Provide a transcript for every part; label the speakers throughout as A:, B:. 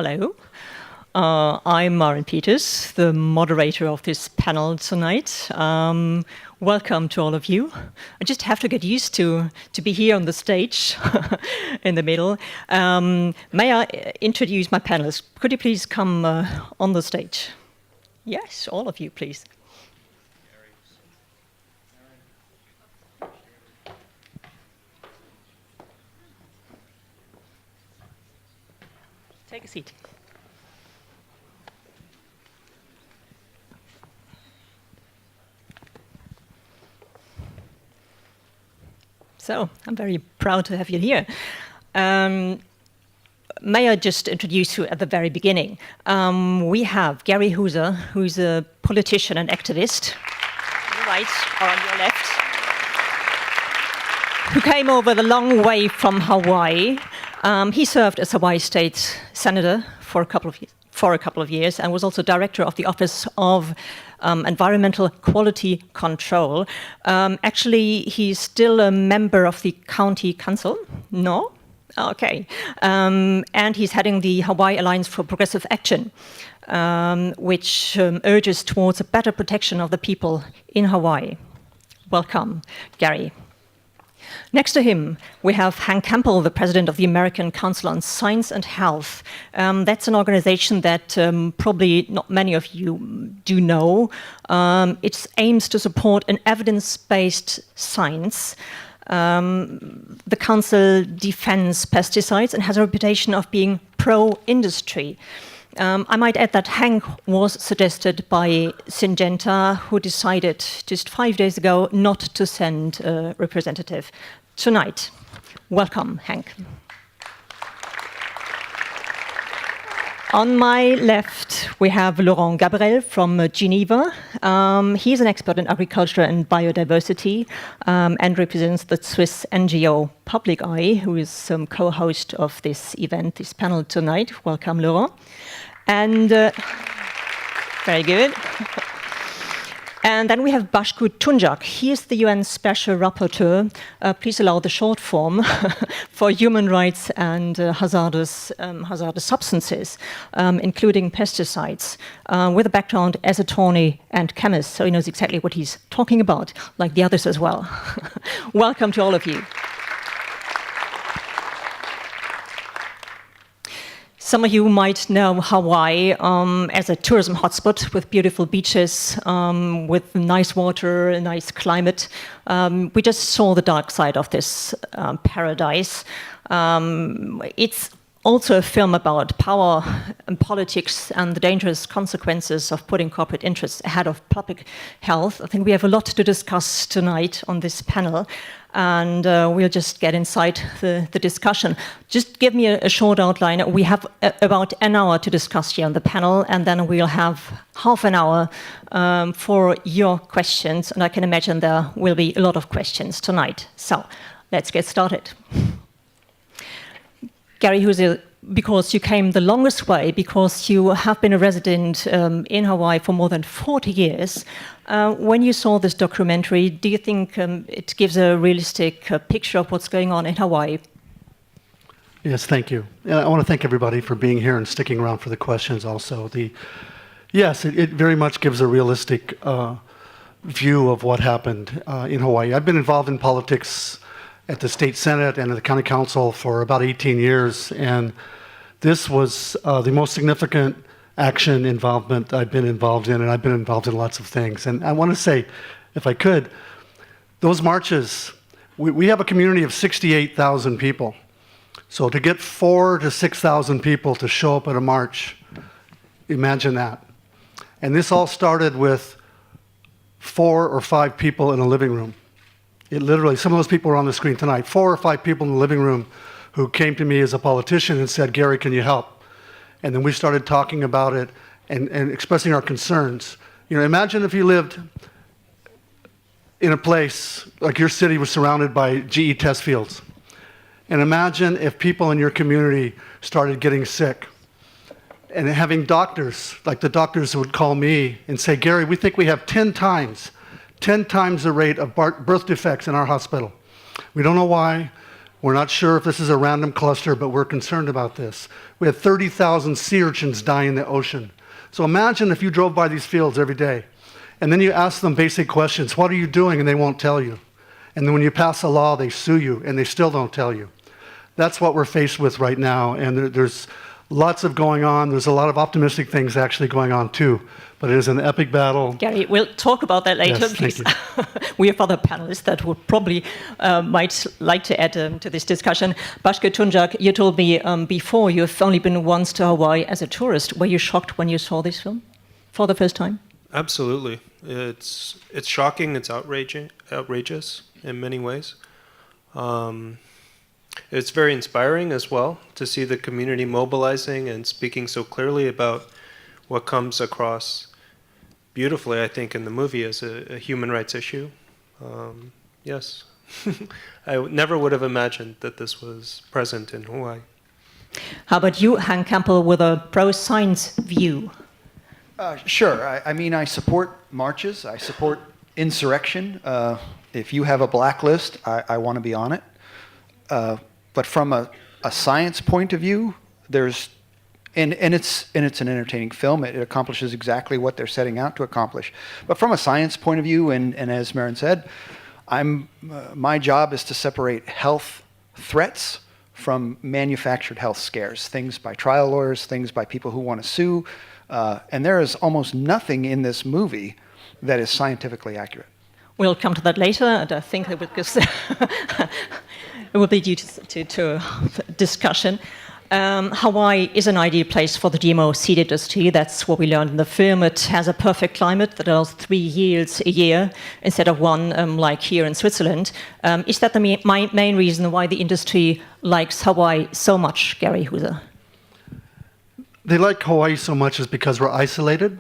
A: Hello. I'm Maren Peters, the moderator of this panel tonight. Welcome to all of you. I just have to get used to be here on the stage in the middle. May I introduce my panelists? Could you please come on the stage? Yes, all of you, please. Take a seat. So, I'm very proud to have you here. May I just introduce you at the very beginning? We have Gary Hooser, who's a politician and activist, on your right or on your left, who came over the long way from Hawaii. He served as Hawaii State Senator for a couple of years and was also director of the Office of Environmental Quality Control. Actually, he's still a member of the County Council. No? Okay. And he's heading the Hawaii Alliance for Progressive Action, which urges towards a better protection of the people in Hawaii. Welcome, Gary. Next to him, we have Hank Campbell, the president of the American Council on Science and Health. That's an organization that probably not many of you do know. It aims to support an evidence-based science. The council defends pesticides and has a reputation of being pro-industry. I might add that Hank was suggested by Syngenta, who decided just 5 days ago not to send a representative tonight. Welcome, Hank. On my left, we have Laurent Gaberell from Geneva. He's an expert in agriculture and biodiversity and represents the Swiss NGO Public Eye, who is co-host of this event, this panel tonight. Welcome, Laurent. And very good. And then we have Baskut Tuncak. He is the UN Special Rapporteur. Please allow the short form for human rights and hazardous substances, including pesticides, with a background as attorney and chemist, so he knows exactly what he's talking about, like the others as well. Welcome to all of you. Some of you might know Hawaii as a tourism hotspot with beautiful beaches, with nice water, a nice climate. We just saw the dark side of this paradise. It's also a film about power and politics and the dangerous consequences of putting corporate interests ahead of public health. I think we have a lot to discuss tonight on this panel. And we'll just get inside the discussion. Just give me a short outline. We have about an hour to discuss here on the panel, and then we'll have half an hour for your questions. And I can imagine there will be a lot of questions tonight. So let's get started. Gary Hooser, because you came the longest way, because you have been a resident in Hawaii for more than 40 years, when you saw this documentary, do you think it gives a realistic picture of what's going on in Hawaii?
B: Yes, thank you. I want to thank everybody for being here and sticking around for the questions also. Yes, it very much gives a realistic view of what happened in Hawaii. I've been involved in politics at the state senate and at the county council for about 18 years, and this was the most significant action involvement I've been involved in, and I've been involved in lots of things. And I want to say, if I could, those marches, we have a community of 68,000 people. So to get 4,000 to 6,000 people to show up at a march, imagine that. And this all started with 4 or 5 people in a living room. It literally, some of those people are on the screen tonight, 4 or 5 people in the living room who came to me as a politician and said, Gary, can you help? And then we started talking about it and expressing our concerns. You know, imagine if you lived in a place like your city was surrounded by GE test fields. And imagine if people in your community started getting sick and having doctors, like the doctors would call me and say, Gary, we think we have 10 times the rate of birth defects in our hospital. We don't know why. We're not sure if this is a random cluster, but we're concerned about this. We had 30,000 sea urchins die in the ocean. So imagine if you drove by these fields every day, and then you ask them basic questions. What are you doing? And they won't tell you. And then when you pass a law, they sue you, and they still don't tell you. That's what we're faced with right now, and there's lots of going on. There's a lot of optimistic things actually going on too, but it is an epic battle.
A: Gary, we'll talk about that later,
B: Yes,
A: please.
B: thank you.
A: We have other panelists that would probably might like to add to this discussion. Baskut Tuncak, you told me before you've only been once to Hawaii as a tourist. Were you shocked when you saw this film for the first time?
C: Absolutely. It's shocking, it's outrageous in many ways. It's very inspiring as well to see the community mobilizing and speaking so clearly about what comes across beautifully, I think, in the movie as a human rights issue. Yes. I never would have imagined that this was present in Hawaii.
A: How about you, Hank Campbell, with a pro-science view?
D: Sure. I mean, I support marches. I support insurrection. If you have a blacklist, I want to be on it. But from a science point of view, it's an entertaining film. It accomplishes exactly what they're setting out to accomplish. But from a science point of view, and as Maren said, my job is to separate health threats from manufactured health scares, things by trial lawyers, things by people who want to sue. And there is almost nothing in this movie that is scientifically accurate.
A: We'll come to that later, and I think that because it will be due to discussion. Hawaii is an ideal place for the GMO seed industry. That's what we learned in the film. It has a perfect climate that allows 3 yields a year instead of one, like here in Switzerland. Is that the main reason why the industry likes Hawaii so much, Gary Hooser?
B: They like Hawaii so much is because we're isolated,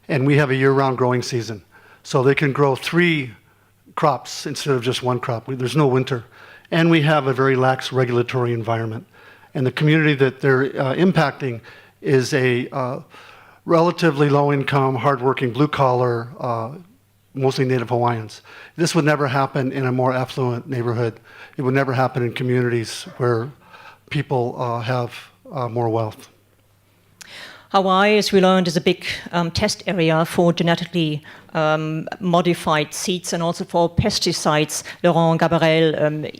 B: and we have a year-round growing season. So they can grow 3 crops instead of just 1 crop. There's no winter. And we have a very lax regulatory environment. And the community that they're impacting is a relatively low-income, hardworking, blue-collar, mostly Native Hawaiians. This would never happen in a more affluent neighborhood. It would never happen in communities where people have more wealth.
A: Hawaii, as we learned, is a big test area for genetically modified seeds and also for pesticides. Laurent Gaberell,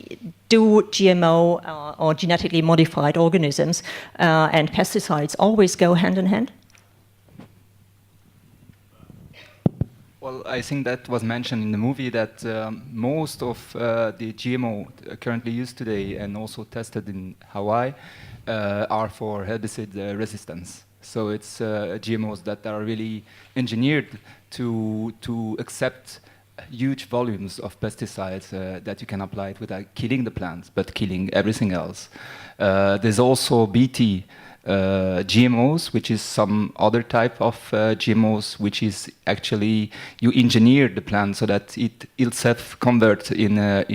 A: do GMO or genetically modified organisms and pesticides always go hand in hand?
E: Well, I think that was mentioned in the movie that most of the GMO currently used today and also tested in Hawaii are for herbicide resistance. So it's GMOs that are really engineered to accept huge volumes of pesticides that you can apply it without killing the plants, but killing everything else. There's also BT GMOs, which is some other type of GMOs, which is actually you engineer the plant so that it itself converts in a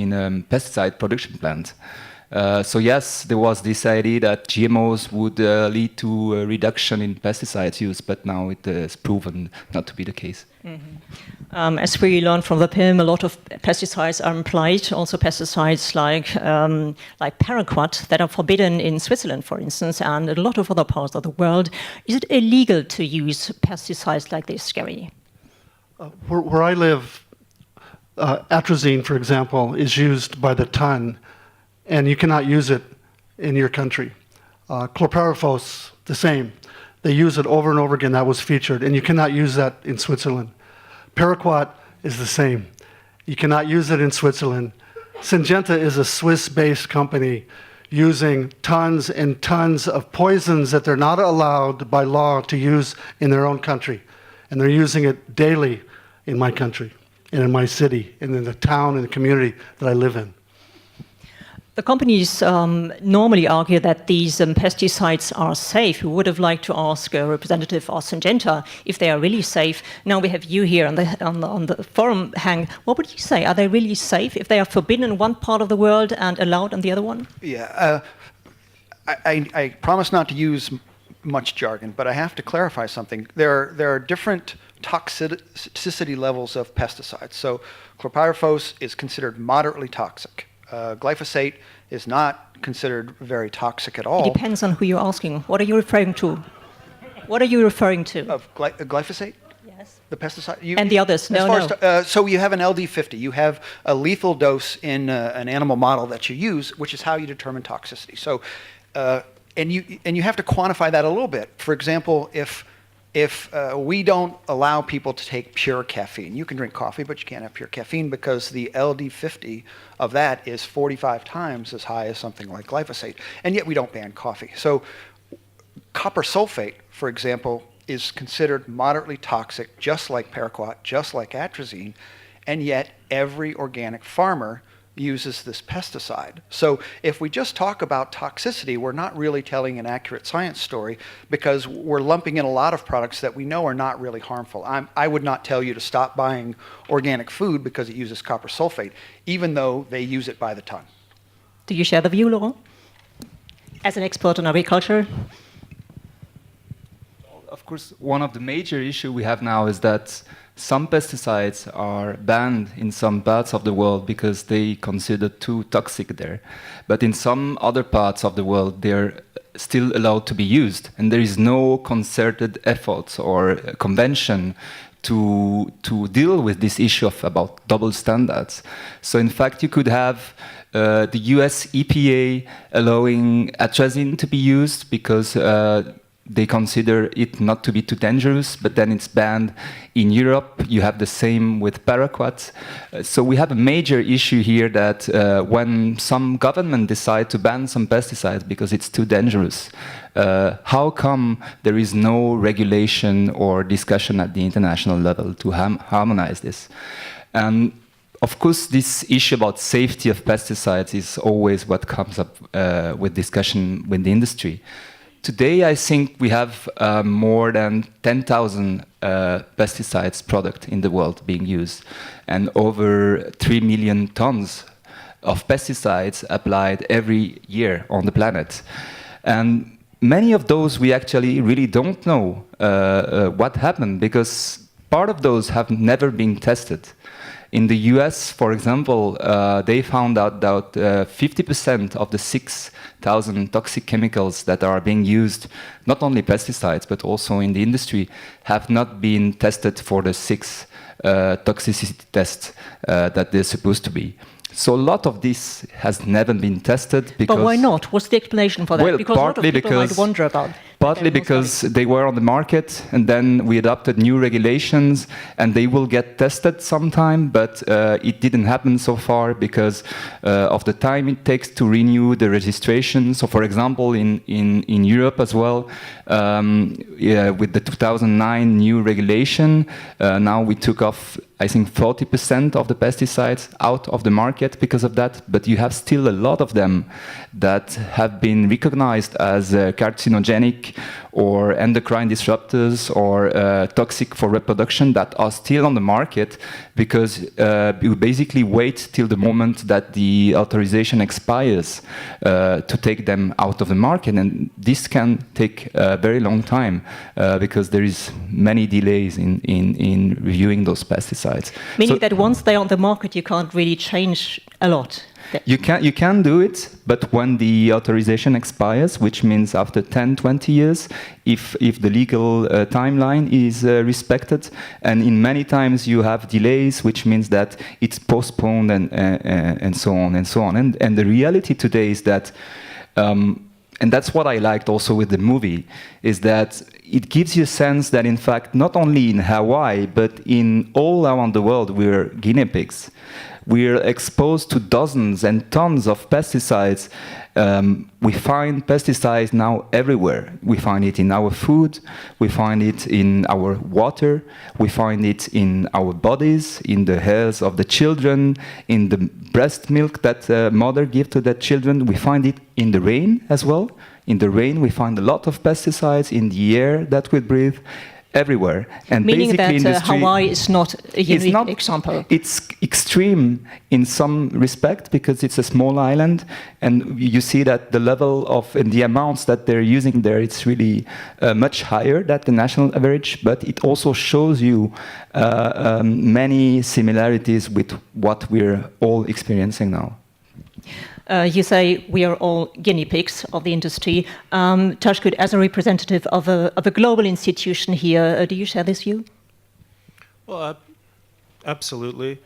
E: pesticide production plant. So yes, there was this idea that GMOs would lead to a reduction in pesticides use, but now it is proven not to be the case. Mm-hmm.
A: As we learned from the film, a lot of pesticides are implied, also pesticides like paraquat that are forbidden in Switzerland, for instance, and a lot of other parts of the world. Is it illegal to use pesticides like this, Gary?
B: Where I live, atrazine, for example, is used by the ton, and you cannot use it in your country. Chlorpyrifos, the same. They use it over and over again. That was featured, and you cannot use that in Switzerland. Paraquat is the same. You cannot use it in Switzerland. Syngenta is a Swiss-based company using tons and tons of poisons that they're not allowed by law to use in their own country. And they're using it daily in my country, and in my city, and in the town and the community that I live in.
A: The companies normally argue that these pesticides are safe. We would have liked to ask a representative of Syngenta if they are really safe. Now we have you here on the forum, Hank. What would you say? Are they really safe if they are forbidden in one part of the world and allowed in the other one?
D: Yeah, I promise not to use much jargon, but I have to clarify something. There are different toxicity levels of pesticides. So chlorpyrifos is considered moderately toxic. Glyphosate is not considered very toxic at all.
A: It depends on who you're asking. What are you referring to? What are you referring to?
D: Of glyphosate?
A: Yes.
D: The pesticide?
A: And the others?
D: So you have an LD50. You have a lethal dose in an animal model that you use, which is how you determine toxicity. So, and you have to quantify that a little bit. For example, if we don't allow people to take pure caffeine, you can drink coffee, but you can't have pure caffeine because the LD50 of that is 45 times as high as something like glyphosate, and yet we don't ban coffee. So copper sulfate, for example, is considered moderately toxic, just like paraquat, just like atrazine, and yet every organic farmer uses this pesticide. So if we just talk about toxicity, we're not really telling an accurate science story because we're lumping in a lot of products that we know are not really harmful. I would not tell you to stop buying organic food because it uses copper sulfate, even though they use it by the ton.
A: Do you share the view, Laurent? As an expert on agriculture?
E: Of course, one of the major issues we have now is that some pesticides are banned in some parts of the world because they consider too toxic there. But in some other parts of the world, they're still allowed to be used. And there is no concerted effort or convention to deal with this issue of about double standards. So in fact, you could have the US EPA allowing atrazine to be used because they consider it not to be too dangerous, but then it's banned in Europe. You have the same with paraquat. So we have a major issue here that when some government decide to ban some pesticides because it's too dangerous, how come there is no regulation or discussion at the international level to harmonize this? And of course, this issue about safety of pesticides is always what comes up with discussion with the industry. Today, I think we have more than 10,000 pesticides product in the world being used, and over 3 million tons of pesticides applied every year on the planet. And many of those we actually really don't know what happened because part of those have never been tested. In the US, for example, they found out that 50% of the 6,000 toxic chemicals that are being used, not only pesticides, but also in the industry, have not been tested for the 6 toxicity tests that they're supposed to be. So a lot of this has never been tested because...
A: But why not? What's the explanation for that?
E: Well,
A: because
E: partly
A: a lot of people might wonder about.
E: Partly because they were on the market, and then we adopted new regulations, and they will get tested sometime, but it didn't happen so far because of the time it takes to renew the registration. So, for example, in Europe as well, with the 2009 new regulation, now we took off, I think, 40% of the pesticides out of the market because of that, but you have still a lot of them that have been recognized as carcinogenic or endocrine disruptors or toxic for reproduction that are still on the market because you basically wait till the moment that the authorization expires to take them out of the market, and this can take a very long time because there is many delays in reviewing those pesticides.
A: Meaning that once they're on the market, you can't really change a lot.
E: You can do it, but when the authorization expires, which means after 10, 20 years, if the legal timeline is respected, and in many times you have delays, which means that it's postponed and so on and so on. And the reality today is that, and that's what I liked also with the movie, is that it gives you a sense that in fact, not only in Hawaii, but in all around the world, we're guinea pigs. We're exposed to dozens and tons of pesticides. We find pesticides now everywhere. We find it in our food, we find it in our water, we find it in our bodies, in the hairs of the children, in the breast milk that mother gives to their children. We find it in the rain as well. In the rain, we find a lot of pesticides in the air that we breathe. Everywhere. And
A: meaning that
E: industry,
A: Hawaii is not a unique example.
E: It's extreme in some respect because it's a small island, and you see that the level of and the amounts that they're using there, it's really much higher than the national average, but it also shows you many similarities with what we're all experiencing now.
A: You say we are all guinea pigs of the industry. Tashkut, as a representative of a global institution here, do you share this view?
C: Well, absolutely.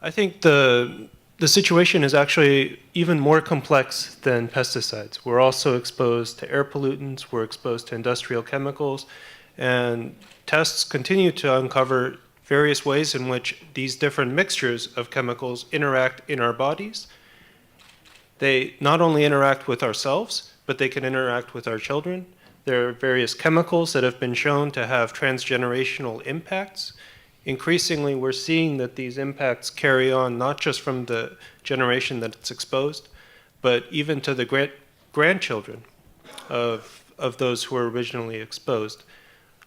C: I think the situation is actually even more complex than pesticides. We're also exposed to air pollutants, we're exposed to industrial chemicals, and tests continue to uncover various ways in which these different mixtures of chemicals interact in our bodies. They not only interact with ourselves, but they can interact with our children. There are various chemicals that have been shown to have transgenerational impacts. Increasingly, we're seeing that these impacts carry on not just from the generation that it's exposed, but even to the grandchildren of those who were originally exposed.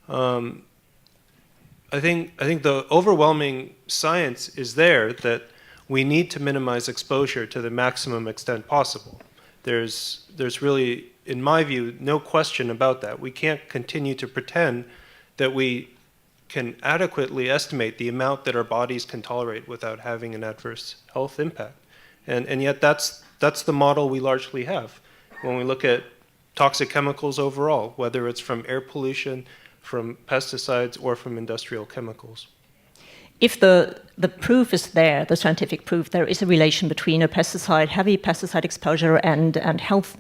C: I think the overwhelming science is there that we need to minimize exposure to the maximum extent possible. There's really, in my view, no question about that. We can't continue to pretend that we can adequately estimate the amount that our bodies can tolerate without having an adverse health impact. And yet that's the model we largely have. When we look at toxic chemicals overall, whether it's from air pollution, from pesticides, or from industrial chemicals.
A: If the proof is there, the scientific proof, there is a relation between a heavy pesticide exposure and health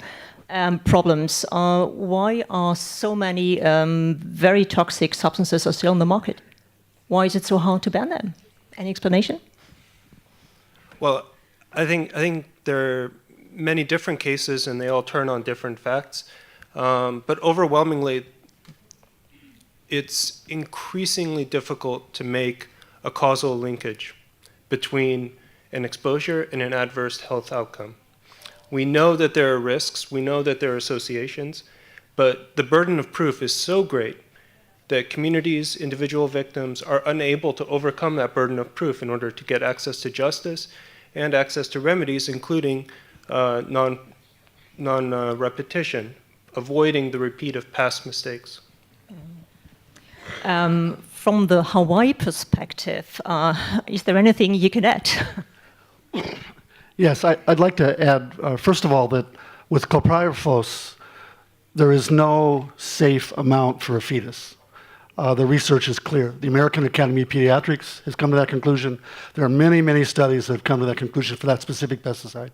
A: problems, why are so many very toxic substances are still on the market? Why is it so hard to ban them? Any explanation?
C: Well, I think there are many different cases and they all turn on different facts. But overwhelmingly, it's increasingly difficult to make a causal linkage between an exposure and an adverse health outcome. We know that there are risks, we know that there are associations, but the burden of proof is so great that communities, individual victims are unable to overcome that burden of proof in order to get access to justice and access to remedies, including non-repetition, avoiding the repeat of past mistakes.
A: From the Hawaii perspective, is there anything you could add?
B: Yes, I'd like to add, first of all, that with chlorpyrifos, there is no safe amount for a fetus. The research is clear. The American Academy of Pediatrics has come to that conclusion. There are many, many studies that have come to that conclusion for that specific pesticide.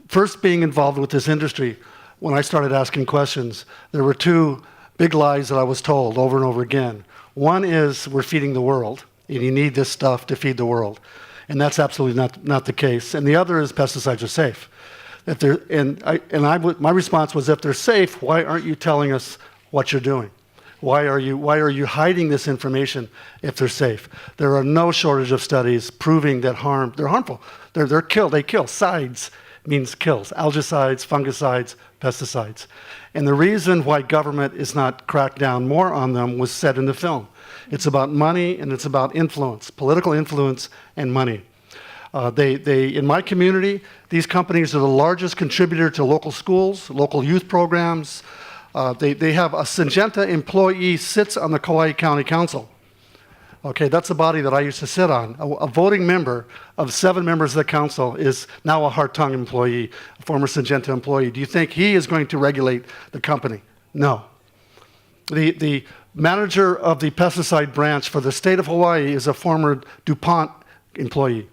B: First, being involved with this industry, when I started asking questions, there were two big lies that I was told over and over again. One is we're feeding the world, and you need this stuff to feed the world. And that's absolutely not the case. And the other is pesticides are safe. My response was, if they're safe, why aren't you telling us what you're doing? Why are you hiding this information if they're safe? There are no shortage of studies proving that they're harmful. They kill. Sides means kills. Algicides, fungicides, pesticides. And the reason why government is not cracked down more on them was said in the film. It's about money and it's about influence, political influence and money. In my community, these companies are the largest contributor to local schools, local youth programs. They have a Syngenta employee sits on the Kauai County Council. Okay, that's the body that I used to sit on. A voting member of 7 members of the council is now a Hartung employee, a former Syngenta employee. Do you think he is going to regulate the company? No. The manager of the pesticide branch for the state of Hawaii is a former DuPont employee.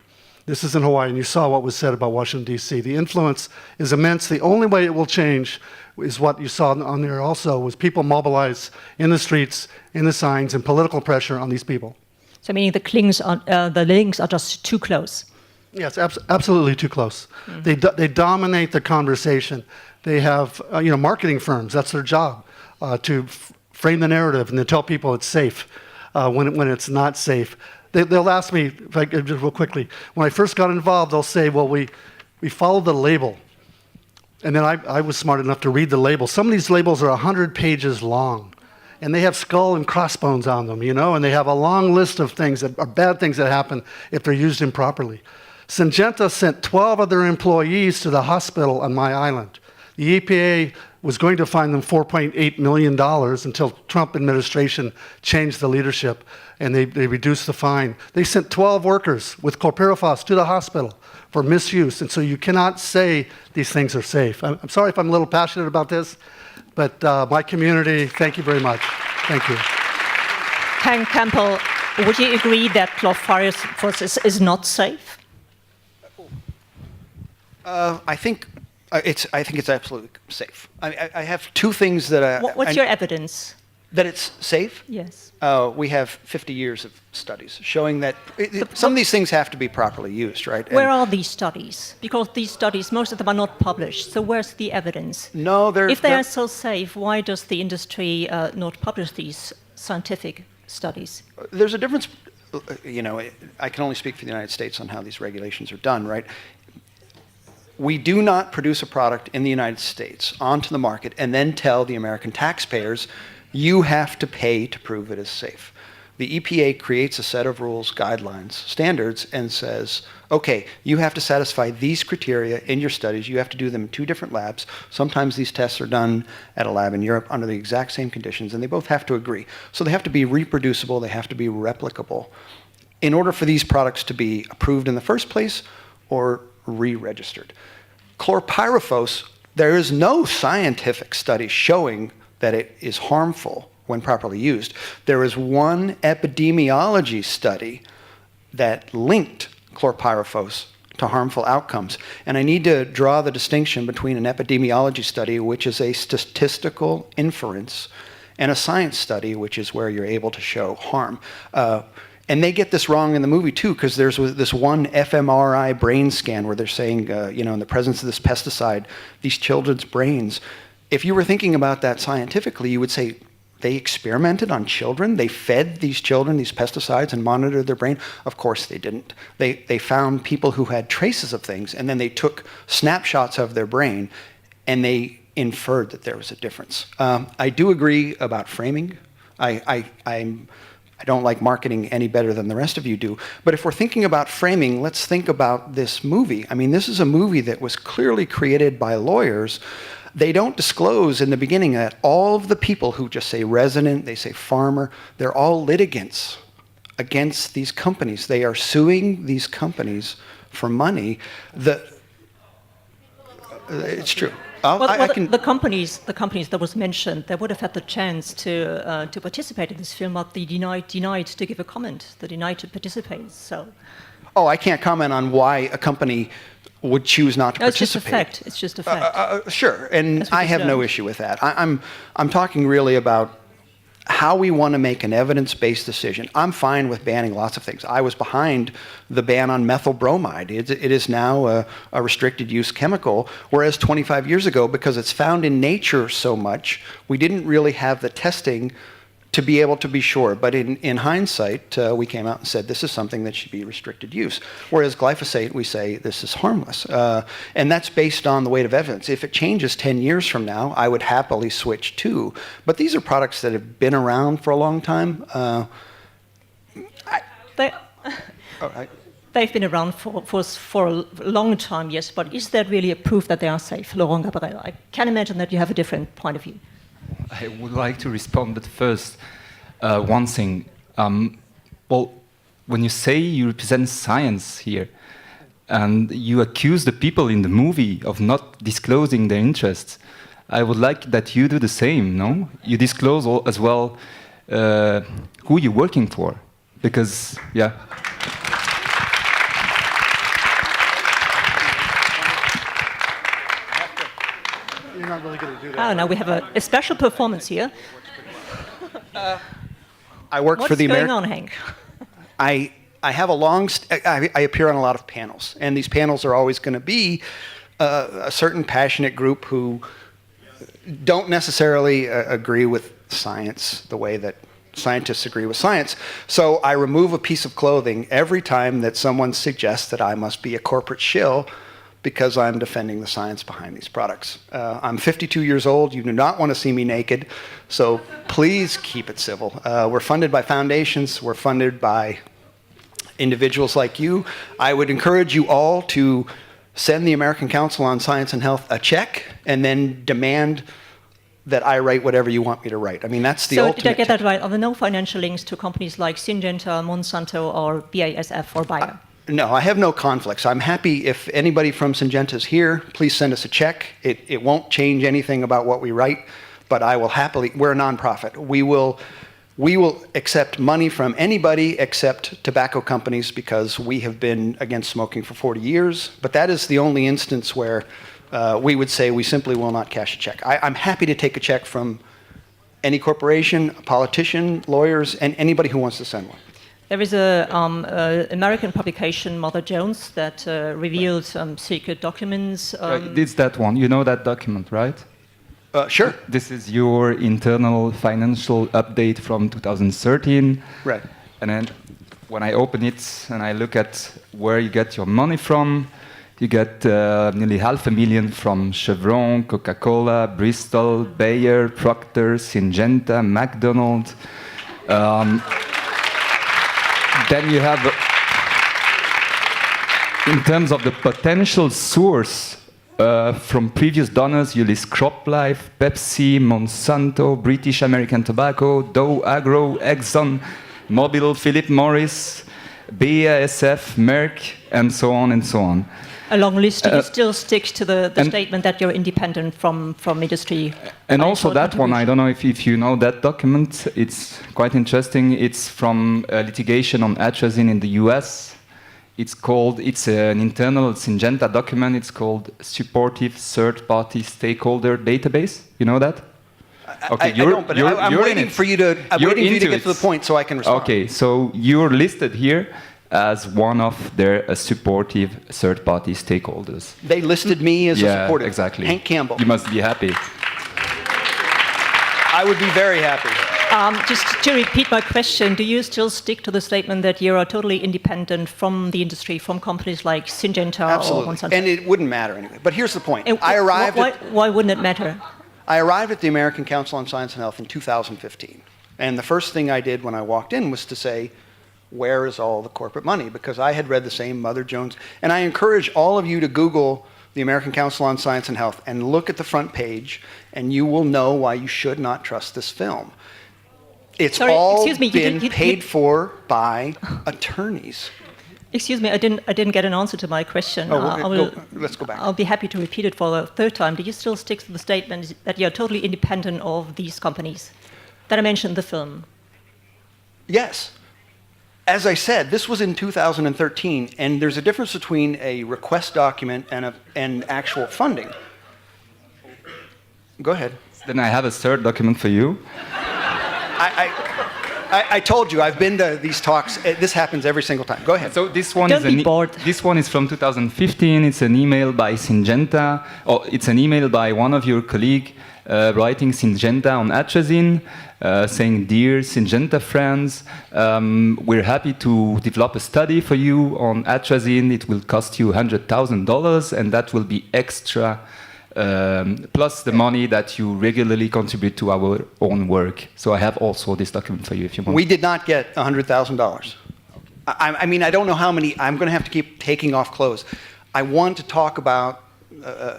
B: This is in Hawaii, and you saw what was said about Washington, D.C. The influence is immense. The only way it will change is what you saw on there also, was people mobilize in the streets, in the signs, and political pressure on these people.
A: So meaning the links are just too close?
B: Yes, absolutely too close. Mm-hmm. They dominate the conversation. They have marketing firms, that's their job, to frame the narrative and to tell people it's safe when it's not safe. They'll ask me, if I just real quickly, when I first got involved, they'll say, well, we followed the label. And then I was smart enough to read the label. Some of these labels are 100 pages long. And they have skull and crossbones on them, and they have a long list of things that are bad things that happen if they're used improperly. Syngenta sent 12 of their employees to the hospital on my island. The EPA was going to fine them $4.8 million until Trump administration changed the leadership and they reduced the fine. They sent 12 workers with chlorpyrifos to the hospital for misuse, and so you cannot say these things are safe. I'm sorry if I'm a little passionate about this, but my community, thank you very much. Thank you.
A: Hank Campbell, would you agree that chlorpyrifos is not safe?
D: I think it's absolutely safe. I have two things that
A: What's your evidence?
D: That it's safe?
A: Yes.
D: We have 50 years of studies showing that some of these things have to be properly used, right?
A: Where are these studies? Because these studies, most of them are not published. So where's the evidence?
D: No,
A: if they are so safe, why does the industry not publish these scientific studies?
D: There's a difference. I can only speak for the United States on how these regulations are done, right? We do not produce a product in the United States onto the market and then tell the American taxpayers, you have to pay to prove it is safe. The EPA creates a set of rules, guidelines, standards, and says, okay, you have to satisfy these criteria in your studies. You have to do them in 2 different labs. Sometimes these tests are done at a lab in Europe under the exact same conditions, and they both have to agree. So they have to be reproducible, they have to be replicable in order for these products to be approved in the first place or re-registered. Chlorpyrifos, there is no scientific study showing that it is harmful when properly used. There is one epidemiology study that linked chlorpyrifos to harmful outcomes. And I need to draw the distinction between an epidemiology study, which is a statistical inference, and a science study, which is where you're able to show harm. And they get this wrong in the movie too, because there's this one fMRI brain scan where they're saying, in the presence of this pesticide, these children's brains. If you were thinking about that scientifically, you would say they experimented on children. They fed these children these pesticides and monitored their brain. Of course they didn't. They found people who had traces of things, and then they took snapshots of their brain, and they inferred that there was a difference. I do agree about framing. I don't like marketing any better than the rest of you do. But if we're thinking about framing, let's think about this movie. I mean, this is a movie that was clearly created by lawyers. They don't disclose in the beginning that all of the people who just say resident, they say farmer, they're all litigants against these companies. They are suing these companies for money. It's true.
A: The companies that was mentioned, they would have had the chance to participate in this film, but they denied to give a comment. They denied to participate. So.
D: Oh, I can't comment on why a company would choose not to participate.
A: It's just a fact.
D: Sure, and I have no issue with that. I'm talking really about how we want to make an evidence-based decision. I'm fine with banning lots of things. I was behind the ban on methyl bromide. It is now a restricted use chemical, whereas 25 years ago, because it's found in nature so much, we didn't really have the testing to be able to be sure. But in hindsight, we came out and said this is something that should be restricted use. Whereas glyphosate, we say this is harmless. And that's based on the weight of evidence. If it changes 10 years from now, I would happily switch too. But these are products that have been around for a long time.
A: They've been around for a long time, yes, but is that really a proof that they are safe? Laurent Gaberell, I can imagine that you have a different point of view.
E: I would like to respond, but first, one thing. Well, when you say you represent science here, and you accuse the people in the movie of not disclosing their interests, I would like that you do the same, no? You disclose as well who you're working for, because, yeah.
B: You're not really going to do that.
A: I don't know, we have a special performance here.
D: I work for the American...
A: What's going on, Hank?
D: I have a long... I appear on a lot of panels, and these panels are always going to be a certain passionate group who don't necessarily agree with science the way that scientists agree with science. So I remove a piece of clothing every time that someone suggests that I must be a corporate shill because I'm defending the science behind these products. I'm 52 years old. You do not want to see me naked, so please keep it civil. We're funded by foundations. We're funded by individuals like you. I would encourage you all to send the American Council on Science and Health a check and then demand that I write whatever you want me to write. I mean, that's the
A: So
D: ultimate.
A: did I get that right? Are there no financial links to companies like Syngenta, Monsanto, or BASF or Bayer?
D: No, I have no conflicts. I'm happy if anybody from Syngenta is here, please send us a check. It won't change anything about what we write, but I will happily, we're a nonprofit. We will accept money from anybody except tobacco companies because we have been against smoking for 40 years. But that is the only instance where we would say we simply will not cash a check. I'm happy to take a check from any corporation, a politician, lawyers, and anybody who wants to send one.
A: There is a American publication, Mother Jones, that revealed secret documents.
E: It's that one. You know that document, right?
D: Sure.
E: This is your internal financial update from 2013.
D: Right.
E: And then when I open it and I look at where you get your money from, you get nearly $500,000 from Chevron, Coca-Cola, Bristol, Bayer, Procter, Syngenta, McDonald's. Then you have, in terms of the potential source, from previous donors, you list CropLife, Pepsi, Monsanto, British American Tobacco, Dow Agro, Exxon, Mobil, Philip Morris, BASF, Merck, and so on and so on.
A: A long list. Do you still stick to the statement that you're independent from industry?
E: And also that one, I don't know if you know that document. It's quite interesting. It's from litigation on atrazine in the US. It's an internal Syngenta document. It's called Supportive Third-Party Stakeholder Database. You know that? Okay,
D: I don't, but I'm waiting for you to. I'm waiting for you to get to the point so I can respond.
E: Okay, so you're listed here as one of their supportive third-party stakeholders.
D: They listed me as a supportive.
E: Exactly.
D: Hank Campbell.
E: You must be happy.
D: I would be very happy.
A: Just to repeat my question, do you still stick to the statement that you are totally independent from the industry, from companies like Syngenta
D: Absolutely.
A: or Monsanto?
D: And it wouldn't matter anyway. But here's the point.
A: Why wouldn't it matter?
D: I arrived at the American Council on Science and Health in 2015. And the first thing I did when I walked in was to say, where is all the corporate money? Because I had read the same Mother Jones. And I encourage all of you to Google the American Council on Science and Health and look at the front page, and you will know why you should not trust this film. It's all been paid for by attorneys.
A: Excuse me, I didn't get an answer to my question.
D: Let's go back.
A: I'll be happy to repeat it for the third time. Do you still stick to the statement that you're totally independent of these companies that I mentioned in the film?
D: Yes. As I said, this was in 2013, and there's a difference between a request document and actual funding. Go ahead.
E: Then I have a third document for you.
D: I told you, I've been to these talks. This happens every single time. Go ahead.
E: So this one
A: This
E: one is from 2015. It's an email by Syngenta, or it's an email by one of your colleagues writing Syngenta on atrazine, saying, "Dear Syngenta friends, we're happy to develop a study for you on atrazine. It will cost you $100,000, and that will be extra." Plus the money that you regularly contribute to our own work. So I have also this document for you if you want.
D: We did not get $100,000. I mean, I don't know how many. I'm going to have to keep taking off clothes. I want to talk about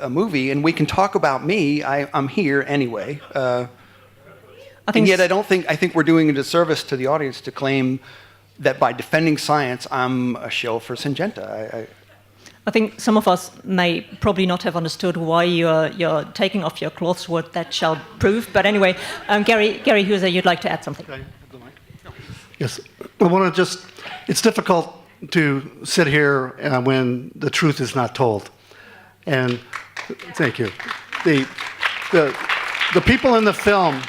D: a movie, and we can talk about me. I'm here anyway. And yet I think we're doing a disservice to the audience to claim that by defending science, I'm a shill for Syngenta.
A: I think some of us may probably not have understood why you're taking off your clothes, what that shall prove. But anyway, Gary Hooser, you'd like to add something?
B: Yes, I want to just, it's difficult to sit here when the truth is not told. And thank you. The people in the film,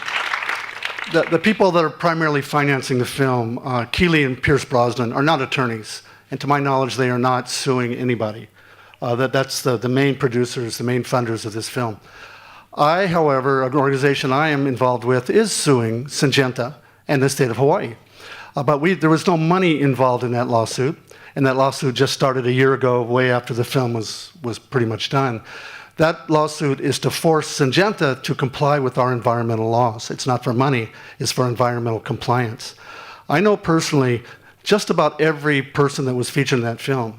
B: the people that are primarily financing the film, Keeley and Pierce Brosnan, are not attorneys. And to my knowledge, they are not suing anybody. That's the main producers, the main funders of this film. I, however, an organization I am involved with is suing Syngenta and the state of Hawaii. But there was no money involved in that lawsuit. And that lawsuit just started a year ago, way after the film was pretty much done. That lawsuit is to force Syngenta to comply with our environmental laws. It's not for money, it's for environmental compliance. I know personally just about every person that was featured in that film.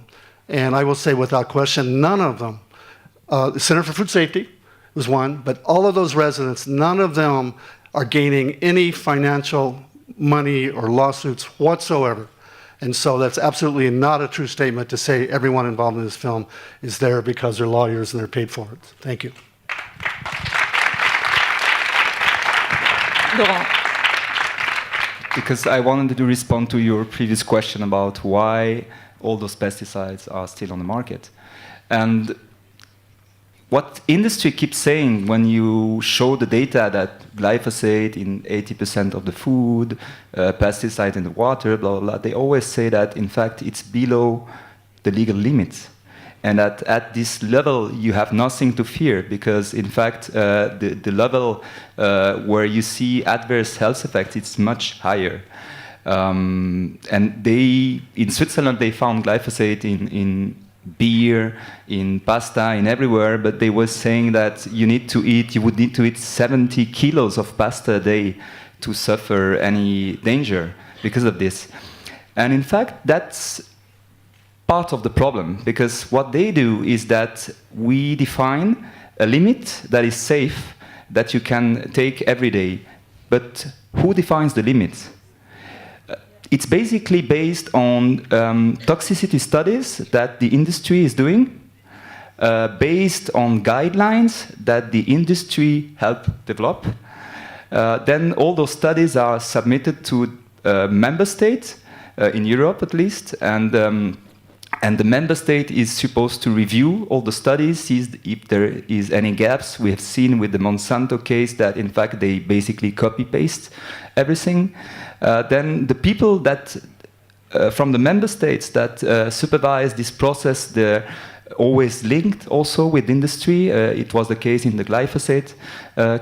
B: And I will say without question, none of them, the Center for Food Safety, was one, but all of those residents, none of them are gaining any financial money or lawsuits whatsoever. And so that's absolutely not a true statement to say everyone involved in this film is there because they're lawyers and they're paid for it. Thank you.
A: Laurent.
E: Because I wanted to respond to your previous question about why all those pesticides are still on the market. And what industry keeps saying when you show the data that glyphosate in 80% of the food, pesticide in the water, blah, blah, blah, they always say that, in fact, it's below the legal limits. And that at this level, you have nothing to fear because, in fact, the level where you see adverse health effects, it's much higher. And in Switzerland, they found glyphosate in beer, in pasta, in everywhere, but they were saying that you would need to eat 70 kilos of pasta a day to suffer any danger because of this. And in fact, that's part of the problem, because what they do is that we define a limit that is safe, that you can take every day. But who defines the limit? It's basically based on toxicity studies that the industry is doing, based on guidelines that the industry helped develop. Then all those studies are submitted to member states, in Europe at least, and the member state is supposed to review all the studies, see if there is any gaps. We have seen with the Monsanto case that, in fact, they basically copy-paste everything. Then the people that, from the member states that supervise this process, they're always linked also with industry. It was the case in the glyphosate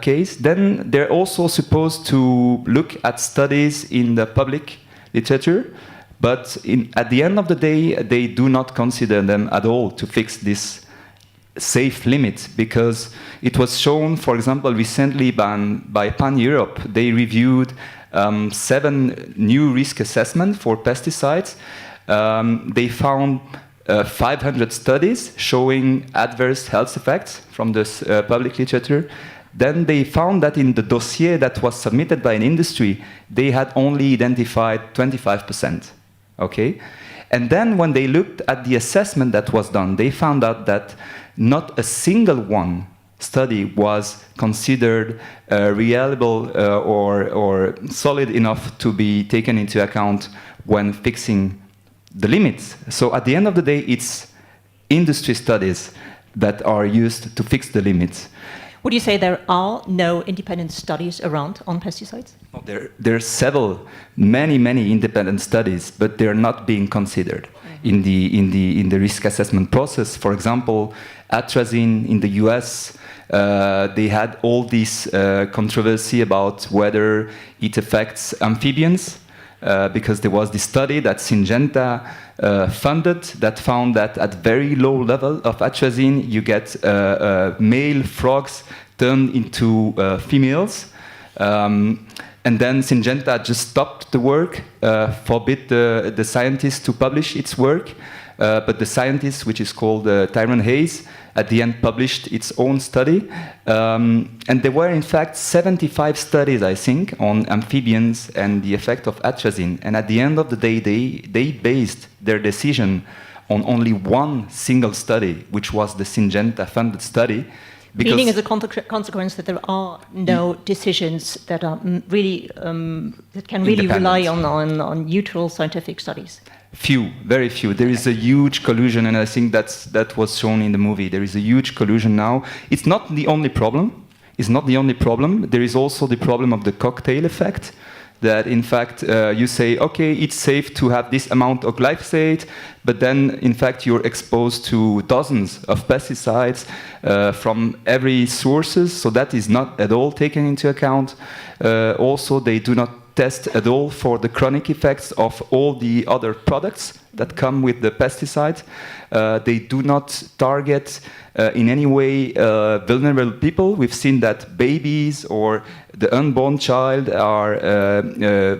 E: case. Then they're also supposed to look at studies in the public literature. But at the end of the day, they do not consider them at all to fix this safe limit, because it was shown, for example, recently by Pan-Europe. They reviewed 7 new risk assessments for pesticides. They found 500 studies showing adverse health effects from this public literature. Then they found that in the dossier that was submitted by an industry, they had only identified 25%. Okay? And then when they looked at the assessment that was done, they found out that not a single study was considered reliable or solid enough to be taken into account when fixing the limits. So at the end of the day, it's industry studies that are used to fix the limits.
A: Would you say there are no independent studies around on pesticides?
E: There are many independent studies, but they're not being considered in the risk assessment process. For example, atrazine in the US, they had all this controversy about whether it affects amphibians, because there was this study that Syngenta funded that found that at very low level of atrazine, you get male frogs turned into females. And then Syngenta just stopped the work, forbid the scientists to publish its work. But the scientist, which is called Tyrone Hayes, at the end published its own study. And there were, in fact, 75 studies, I think, on amphibians and the effect of atrazine. And at the end of the day, they based their decision on only one single study, which was the Syngenta-funded study.
A: Meaning as a consequence that there are no decisions that are really that can really rely on neutral scientific studies.
E: Few, very few. There is a huge collusion, and I think that was shown in the movie. There is a huge collusion now. It's not the only problem. It's not the only problem. There is also the problem of the cocktail effect. That in fact you say, okay, it's safe to have this amount of glyphosate, but then in fact you're exposed to dozens of pesticides from every sources, so that is not at all taken into account. Also, they do not test at all for the chronic effects of all the other products that come with the pesticides. They do not target in any way vulnerable people. We've seen that babies or the unborn child are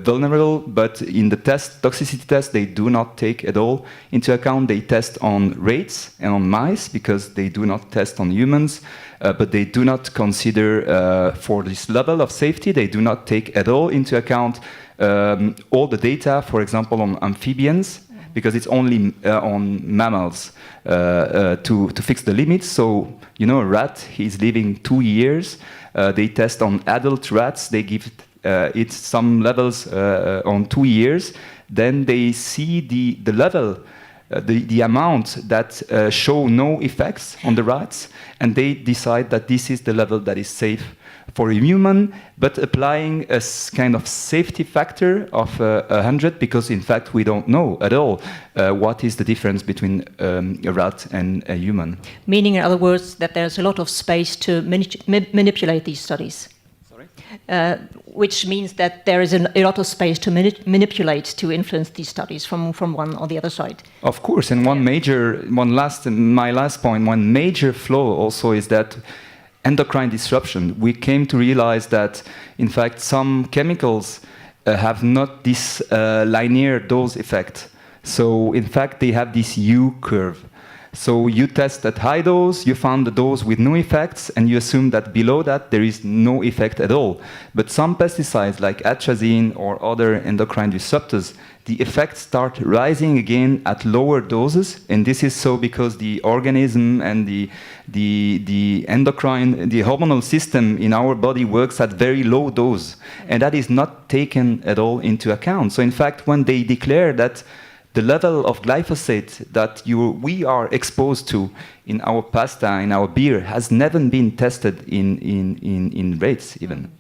E: vulnerable, but in the toxicity test, they do not take at all into account. They test on rates and on mice because they do not test on humans. But they do not consider, for this level of safety, they do not take at all into account all the data, for example, on amphibians, because it's only on mammals to fix the limits. So, you know, a rat, he's living 2 years. They test on adult rats. They give it some levels on 2 years. Then they see the level, the amount that show no effects on the rats, and they decide that this is the level that is safe for a human, but applying a kind of safety factor of 100, because in fact we don't know at all what is the difference between a rat and a human.
A: Meaning, in other words, that there's a lot of space to manipulate these studies. Sorry? Which means that there is a lot of space to manipulate, to influence these studies from one or the other side.
E: Of course, and my last point, one major flaw also is that endocrine disruption. We came to realize that, in fact, some chemicals have not this linear dose effect. So, in fact, they have this U curve. So you test at high dose, you found the dose with no effects, and you assume that below that there is no effect at all. But some pesticides like atrazine or other endocrine disruptors, the effects start rising again at lower doses, and this is so because the organism and the endocrine, the hormonal system in our body works at very low dose, and that is not taken at all into account. So in fact, when they declare that the level of glyphosate that we are exposed to in our pasta, in our beer, has never been tested in rates even.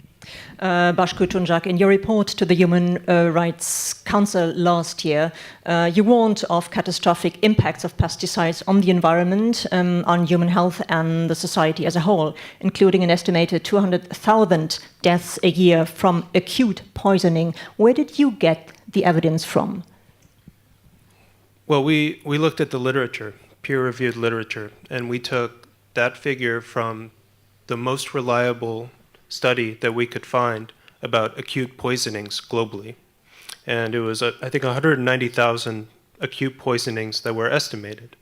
A: Baskut Tuncak, in your report to the Human Rights Council last year, you warned of catastrophic impacts of pesticides on the environment, on human health and the society as a whole, including an estimated 200,000 deaths a year from acute poisoning. Where did you get the evidence from?
C: Well, we looked at the literature, peer-reviewed literature, and we took that figure from the most reliable study that we could find about acute poisonings globally. And it was, I think, 190,000 acute poisonings that were estimated.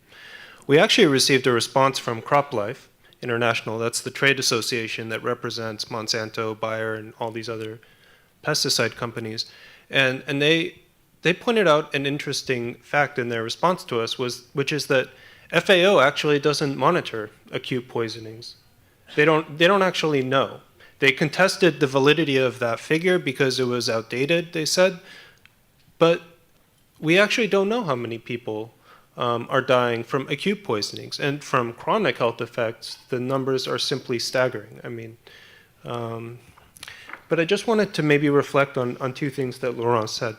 C: We actually received a response from CropLife International, that's the trade association that represents Monsanto, Bayer, and all these other pesticide companies. And they pointed out an interesting fact in their response to us, which is that FAO actually doesn't monitor acute poisonings. They don't actually know. They contested the validity of that figure because it was outdated, they said, but we actually don't know how many people are dying from acute poisonings. And from chronic health effects, the numbers are simply staggering. I mean, but I just wanted to maybe reflect on two things that Laurent said.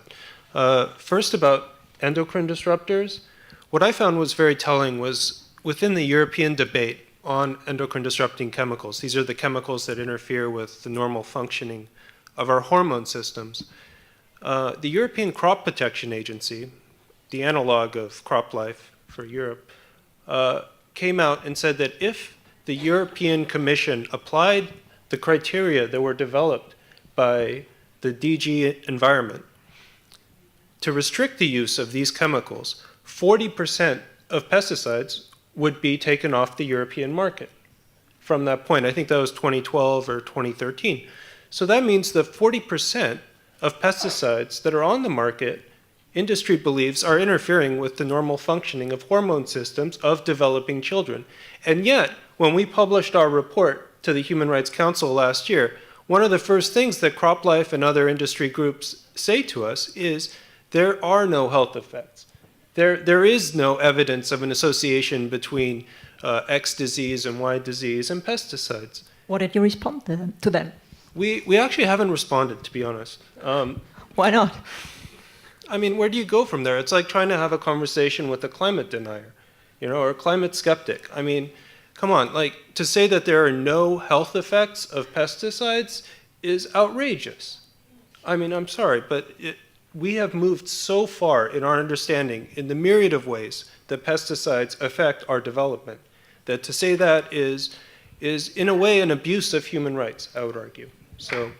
C: First, about endocrine disruptors, what I found was very telling was within the European debate on endocrine disrupting chemicals. These are the chemicals that interfere with the normal functioning of our hormone systems. The European Crop Protection Agency, the analog of CropLife for Europe, came out and said that if the European Commission applied the criteria that were developed by the DG Environment to restrict the use of these chemicals, 40% of pesticides would be taken off the European market from that point. I think that was 2012 or 2013. So that means that 40% of pesticides that are on the market, industry believes, are interfering with the normal functioning of hormone systems of developing children. And yet, when we published our report to the Human Rights Council last year, one of the first things that CropLife and other industry groups say to us is there are no health effects. There is no evidence of an association between X disease and Y disease and pesticides.
A: What did you respond to them?
C: We actually haven't responded, to be honest.
A: Why not?
C: I mean, where do you go from there? It's like trying to have a conversation with a climate denier, or a climate skeptic. I mean, come on, like to say that there are no health effects of pesticides is outrageous. I mean, I'm sorry, but we have moved so far in our understanding in the myriad of ways that pesticides affect our development, that to say that is in a way an abuse of human rights, I would argue. So,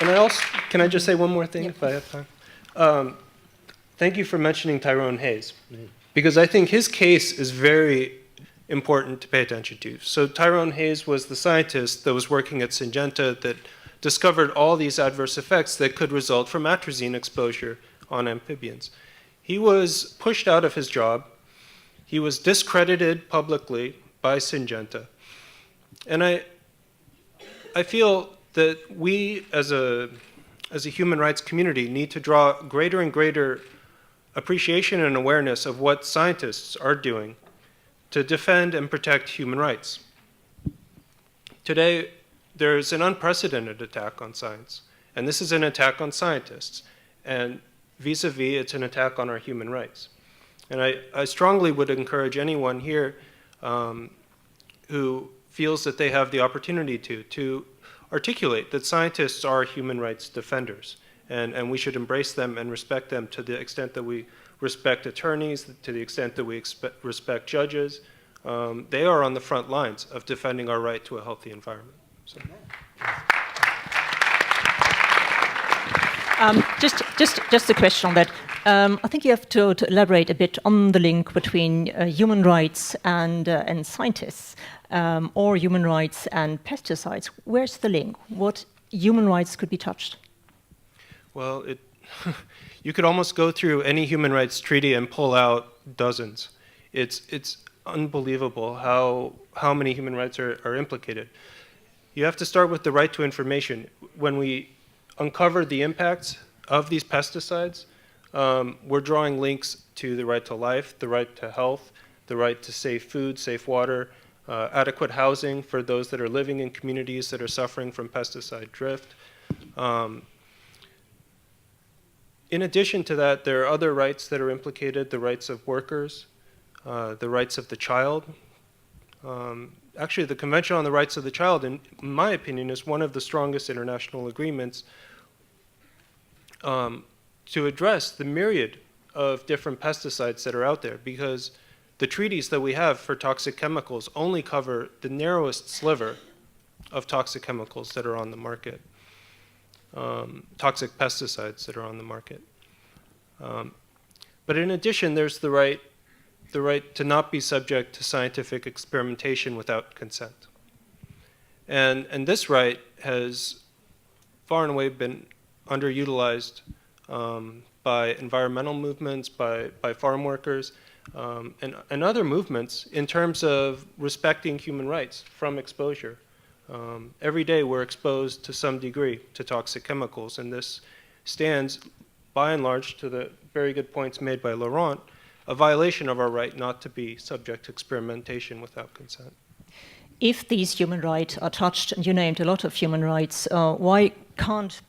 C: and I also, can I just say one more thing if I have time? Thank you for mentioning Tyrone Hayes, because I think his case is very important to pay attention to. So Tyrone Hayes was the scientist that was working at Syngenta that discovered all these adverse effects that could result from atrazine exposure on amphibians. He was pushed out of his job. He was discredited publicly by Syngenta. And I feel that we as a human rights community need to draw greater and greater appreciation and awareness of what scientists are doing to defend and protect human rights. Today, there's an unprecedented attack on science, and this is an attack on scientists, and vis-a-vis, it's an attack on our human rights. And I strongly would encourage anyone here who feels that they have the opportunity to articulate that scientists are human rights defenders, and we should embrace them and respect them to the extent that we respect attorneys, to the extent that we respect judges. They are on the front lines of defending our right to a healthy environment. So.
A: Just a question on that. I think you have to elaborate a bit on the link between human rights and scientists, or human rights and pesticides. Where's the link? What human rights could be touched?
C: Well, you could almost go through any human rights treaty and pull out dozens. It's unbelievable how many human rights are implicated. You have to start with the right to information. When we uncover the impacts of these pesticides, we're drawing links to the right to life, the right to health, the right to safe food, safe water, adequate housing for those that are living in communities that are suffering from pesticide drift. In addition to that, there are other rights that are implicated, the rights of workers, the rights of the child. Actually, the Convention on the Rights of the Child, in my opinion, is one of the strongest international agreements to address the myriad of different pesticides that are out there, because the treaties that we have for toxic chemicals only cover the narrowest sliver of toxic chemicals that are on the market, toxic pesticides that are on the market. But in addition, there's the right to not be subject to scientific experimentation without consent. And this right has far and away been underutilized by environmental movements, by farm workers, and other movements in terms of respecting human rights from exposure. Every day we're exposed to some degree to toxic chemicals, and this stands, by and large, to the very good points made by Laurent, a violation of our right not to be subject to experimentation without consent.
A: If these human rights are touched, and you named a lot of human rights, why can't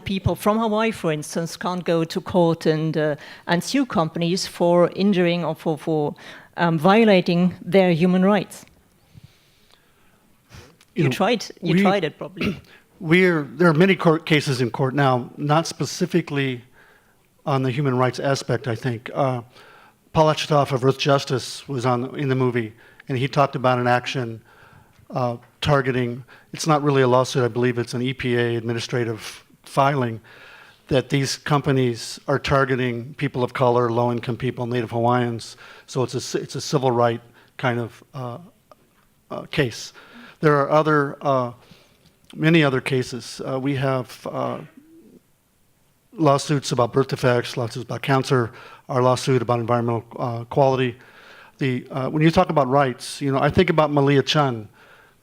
A: people from Hawaii, for instance, can't go to court and sue companies for injuring or for violating their human rights? You tried it probably.
B: There are many court cases in court now, not specifically on the human rights aspect, I think. Paul Echtoff of Earth Justice was in the movie, and he talked about an action targeting, it's not really a lawsuit, I believe it's an EPA administrative filing, that these companies are targeting people of color, low-income people, Native Hawaiians. So it's a civil right kind of case. There are many other cases. We have lawsuits about birth defects, lawsuits about cancer, our lawsuit about environmental quality. When you talk about rights, I think about Malia Chun.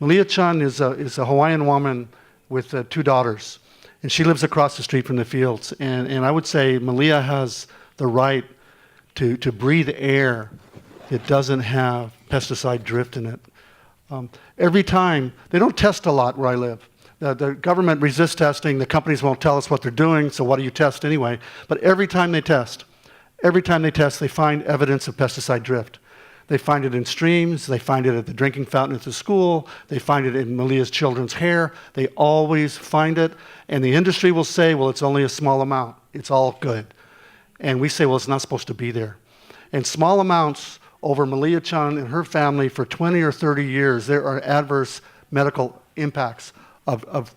B: Malia Chun is a Hawaiian woman with 2 daughters, and she lives across the street from the fields. And I would say Malia has the right to breathe air that doesn't have pesticide drift in it. Every time, they don't test a lot where I live. The government resists testing. The companies won't tell us what they're doing, so what do you test anyway? But every time they test, they find evidence of pesticide drift. They find it in streams. They find it at the drinking fountain at the school. They find it in Malia's children's hair. They always find it. And the industry will say, well, it's only a small amount. It's all good. And we say, well, it's not supposed to be there. And small amounts over Malia Chan and her family for 20 or 30 years, there are adverse medical impacts of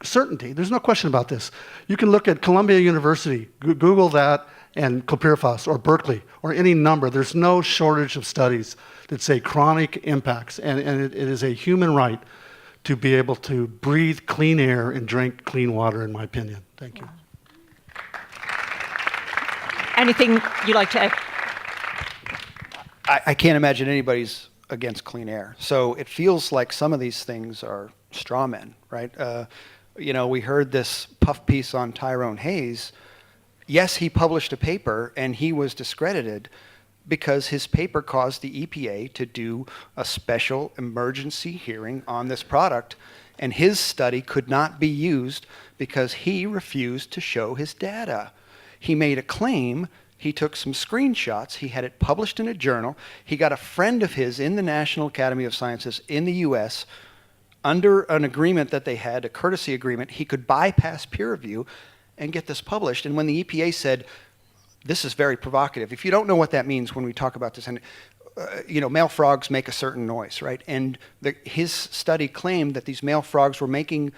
B: certainty. There's no question about this. You can look at Columbia University, Google that, and clopyrifos, or Berkeley, or any number. There's no shortage of studies that say chronic impacts, and it is a human right to be able to breathe clean air and drink clean water, in my opinion. Thank you.
A: Anything you'd like to add?
D: I can't imagine anybody's against clean air. So it feels like some of these things are straw men, right? We heard this puff piece on Tyrone Hayes. Yes, he published a paper and he was discredited because his paper caused the EPA to do a special emergency hearing on this product, and his study could not be used because he refused to show his data. He made a claim. He took some screenshots. He had it published in a journal. He got a friend of his in the National Academy of Sciences in the US under an agreement that they had, a courtesy agreement. He could bypass peer review and get this published. And when the EPA said, this is very provocative. If you don't know what that means when we talk about this, and male frogs make a certain noise, right? And his study claimed that these male frogs were making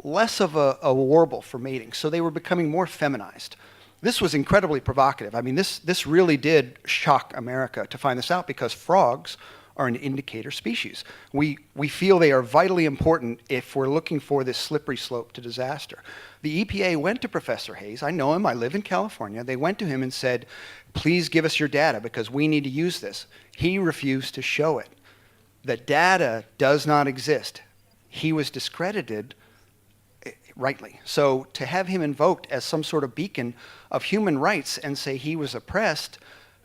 D: less of a warble for mating, so they were becoming more feminized. This was incredibly provocative. I mean, this really did shock America to find this out, because frogs are an indicator species. We feel they are vitally important if we're looking for this slippery slope to disaster. The EPA went to Professor Hayes. I know him. I live in California. They went to him and said, please give us your data because we need to use this. He refused to show it. The data does not exist. He was discredited rightly. So to have him invoked as some sort of beacon of human rights and say he was oppressed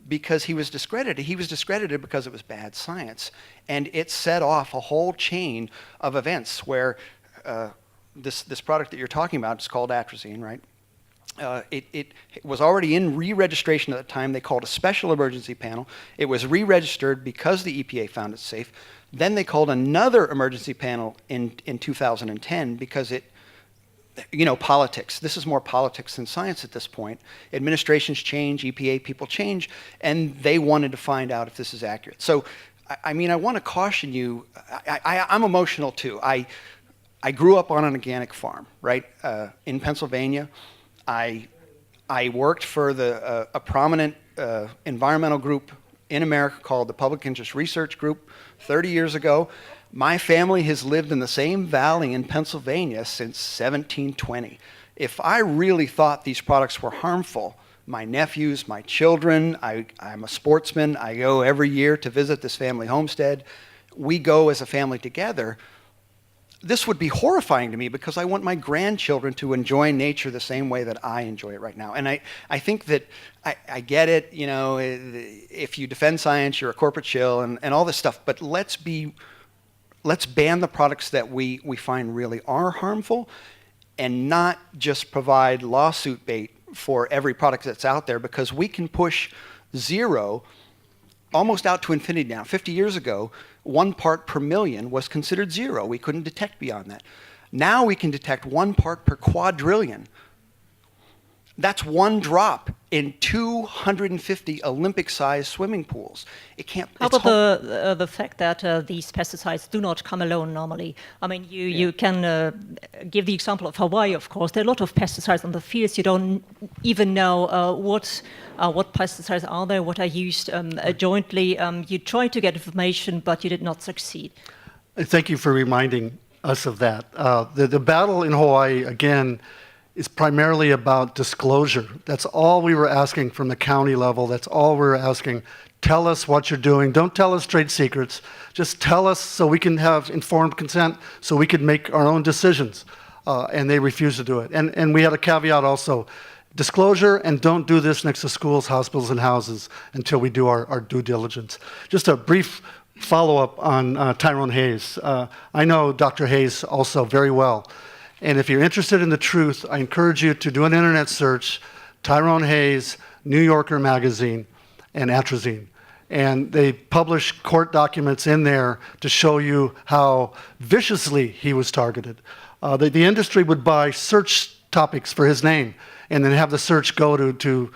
D: because he was discredited because it was bad science. And it set off a whole chain of events where this product that you're talking about is called atrazine, right? It was already in re-registration at the time. They called a special emergency panel. It was re-registered because the EPA found it safe. Then they called another emergency panel in 2010 because politics. This is more politics than science at this point. Administrations change, EPA people change, and they wanted to find out if this is accurate. So, I want to caution you. I'm emotional too. I grew up on an organic farm, right, in Pennsylvania. I worked for a prominent environmental group in America called the Public Interest Research Group 30 years ago. My family has lived in the same valley in Pennsylvania since 1720. If I really thought these products were harmful, my nephews, my children, I'm a sportsman, I go every year to visit this family homestead. We go as a family together. This would be horrifying to me because I want my grandchildren to enjoy nature the same way that I enjoy it right now. And I think that I get it, if you defend science, you're a corporate shill and all this stuff, but let's ban the products that we find really are harmful and not just provide lawsuit bait for every product that's out there, because we can push zero almost out to infinity now. 50 years ago, 1 part per million was considered zero. We couldn't detect beyond that. Now we can detect 1 part per quadrillion. That's 1 drop in 250 Olympic-sized swimming pools. It can't.
A: How about the fact that these pesticides do not come alone normally? I mean, you can give the example of Hawaii, of course. There are a lot of pesticides on the fields. You don't even know what pesticides are there, what are used jointly. You try to get information, but you did not succeed.
B: Thank you for reminding us of that. The battle in Hawaii, again, is primarily about disclosure. That's all we were asking from the county level. That's all we were asking. Tell us what you're doing. Don't tell us trade secrets. Just tell us so we can have informed consent, so we can make our own decisions. And they refused to do it. And we had a caveat also. Disclosure, and don't do this next to schools, hospitals, and houses until we do our due diligence. Just a brief follow-up on Tyrone Hayes. I know Dr. Hayes also very well. And if you're interested in the truth, I encourage you to do an internet search, Tyrone Hayes, New Yorker magazine, and atrazine. And they publish court documents in there to show you how viciously he was targeted. The industry would buy search topics for his name and then have the search go to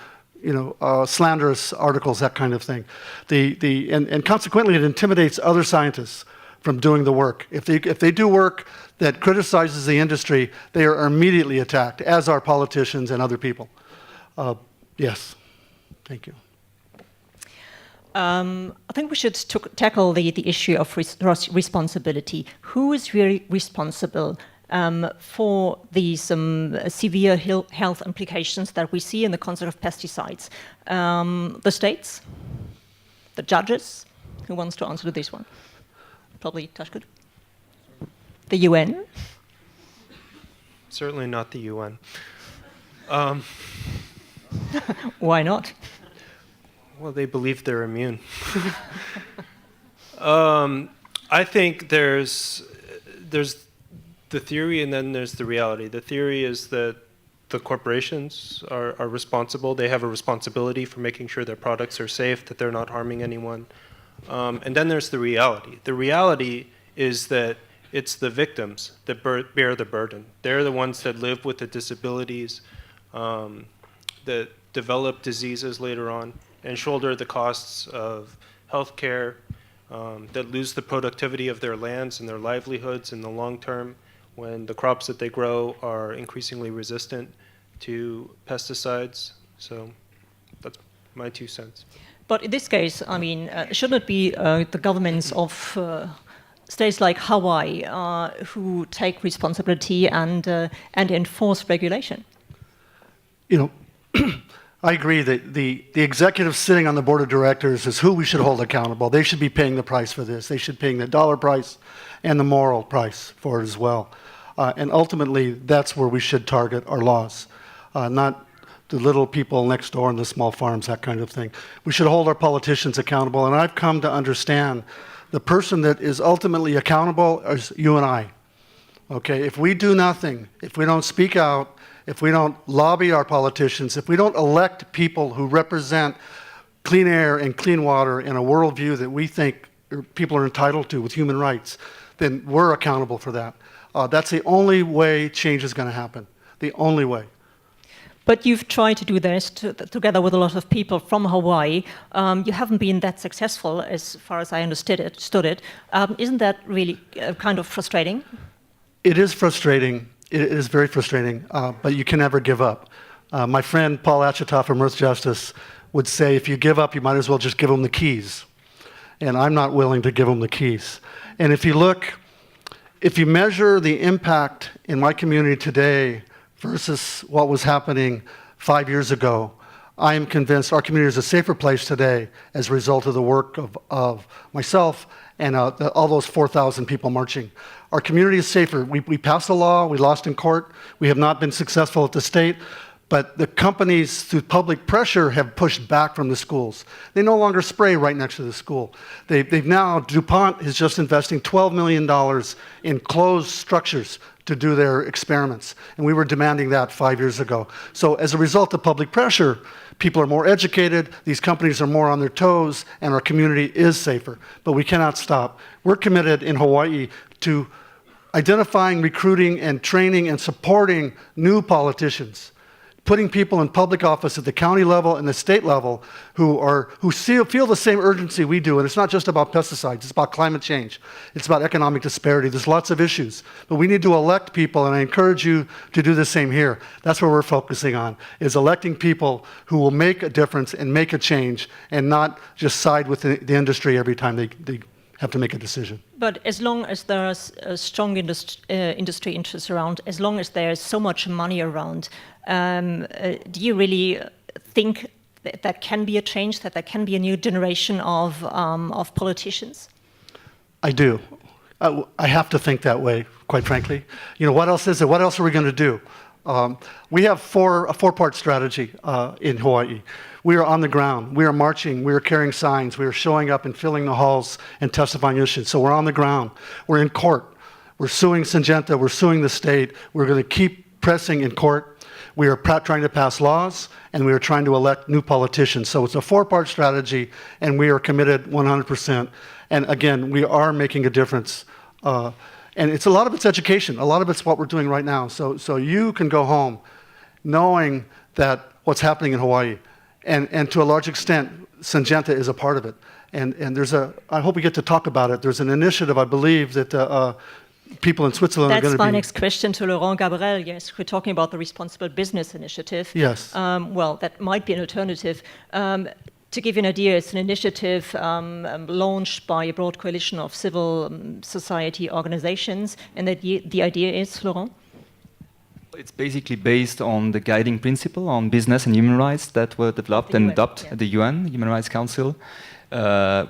B: slanderous articles, that kind of thing. And consequently, it intimidates other scientists from doing the work. If they do work that criticizes the industry, they are immediately attacked, as are politicians and other people. Yes, thank you.
A: I think we should tackle the issue of responsibility. Who is really responsible for these severe health implications that we see in the concept of pesticides? The states? The judges? Who wants to answer to this one? Probably Tashkut. The UN?
C: Certainly not the UN.
A: Why not?
C: Well, they believe they're immune. I think there's the theory and then there's the reality. The theory is that the corporations are responsible. They have a responsibility for making sure their products are safe, that they're not harming anyone. And then there's the reality. The reality is that it's the victims that bear the burden. They're the ones that live with the disabilities, that develop diseases later on, and shoulder the costs of healthcare, that lose the productivity of their lands and their livelihoods in the long term when the crops that they grow are increasingly resistant to pesticides. So that's my 2 cents.
A: But in this case, I mean, shouldn't it be the governments of states like Hawaii who take responsibility and enforce regulation?
B: I agree that the executive sitting on the board of directors is who we should hold accountable. They should be paying the price for this. They should be paying the dollar price and the moral price for it as well. And ultimately, that's where we should target our laws, not the little people next door and the small farms, that kind of thing. We should hold our politicians accountable. And I've come to understand the person that is ultimately accountable is you and I. Okay, if we do nothing, if we don't speak out, if we don't lobby our politicians, if we don't elect people who represent clean air and clean water in a worldview that we think people are entitled to with human rights, then we're accountable for that. That's the only way change is going to happen. The only way.
A: But you've tried to do this together with a lot of people from Hawaii. You haven't been that successful, as far as I understood it. Isn't that really kind of frustrating?
B: It is frustrating. It is very frustrating, but you can never give up. My friend Paul Acheta from Earth Justice would say, if you give up, you might as well just give them the keys. And I'm not willing to give them the keys. And if you measure the impact in my community today versus what was happening 5 years ago, I am convinced our community is a safer place today as a result of the work of myself and all those 4,000 people marching. Our community is safer. We passed a law, we lost in court, we have not been successful at the state, but the companies, through public pressure, have pushed back from the schools. They no longer spray right next to the school. They've now, DuPont is just investing $12 million in closed structures to do their experiments, and we were demanding that 5 years ago. So as a result of public pressure, people are more educated, these companies are more on their toes, and our community is safer. But we cannot stop. We're committed in Hawaii to identifying, recruiting, and training and supporting new politicians, putting people in public office at the county level and the state level who feel the same urgency we do. And it's not just about pesticides, it's about climate change. It's about economic disparity. There's lots of issues. But we need to elect people, and I encourage you to do the same here. That's what we're focusing on, is electing people who will make a difference and make a change and not just side with the industry every time they have to make a decision.
A: But as long as there's a strong industry interest around, as long as there's so much money around, do you really think that can be a change, that there can be a new generation of politicians?
B: I do. I have to think that way, quite frankly. What else is there? What else are we going to do? We have a four-part strategy in Hawaii. We are on the ground. We are marching. We are carrying signs. We are showing up and filling the halls and testifying issues. So we're on the ground. We're in court. We're suing Syngenta. We're suing the state. We're going to keep pressing in court. we are trying to pass laws, and we are trying to elect new politicians. So it's a four-part strategy, and we are committed 100%. And again, we are making a difference. And it's a lot of it's education. A lot of it's what we're doing right now. So you can go home knowing that what's happening in Hawaii, and to a large extent, Syngenta is a part of it. And there's I hope we get to talk about it. There's an initiative, I believe, that people in Switzerland are going to be...
A: That's my next question to Laurent Gaberell. Yes, we're talking about the Responsible Business Initiative.
B: Yes.
A: Well, that might be an alternative. To give you an idea, it's an initiative launched by a broad coalition of civil society organizations. And the idea is, Laurent?
E: It's basically based on the guiding principle on business and human rights that were developed and adopted at the UN, Human Rights Council,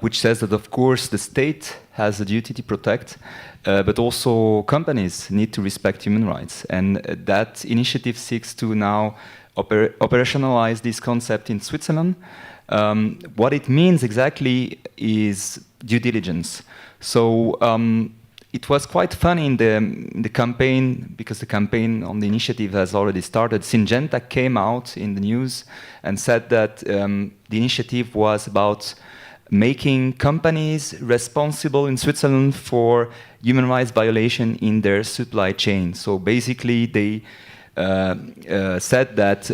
E: which says that, of course, the state has a duty to protect, but also companies need to respect human rights. And that initiative seeks to now operationalize this concept in Switzerland. What it means exactly is due diligence. So it was quite funny in the campaign, because the campaign on the initiative has already started. Syngenta came out in the news and said that the initiative was about making companies responsible in Switzerland for human rights violation in their supply chain. So basically they said that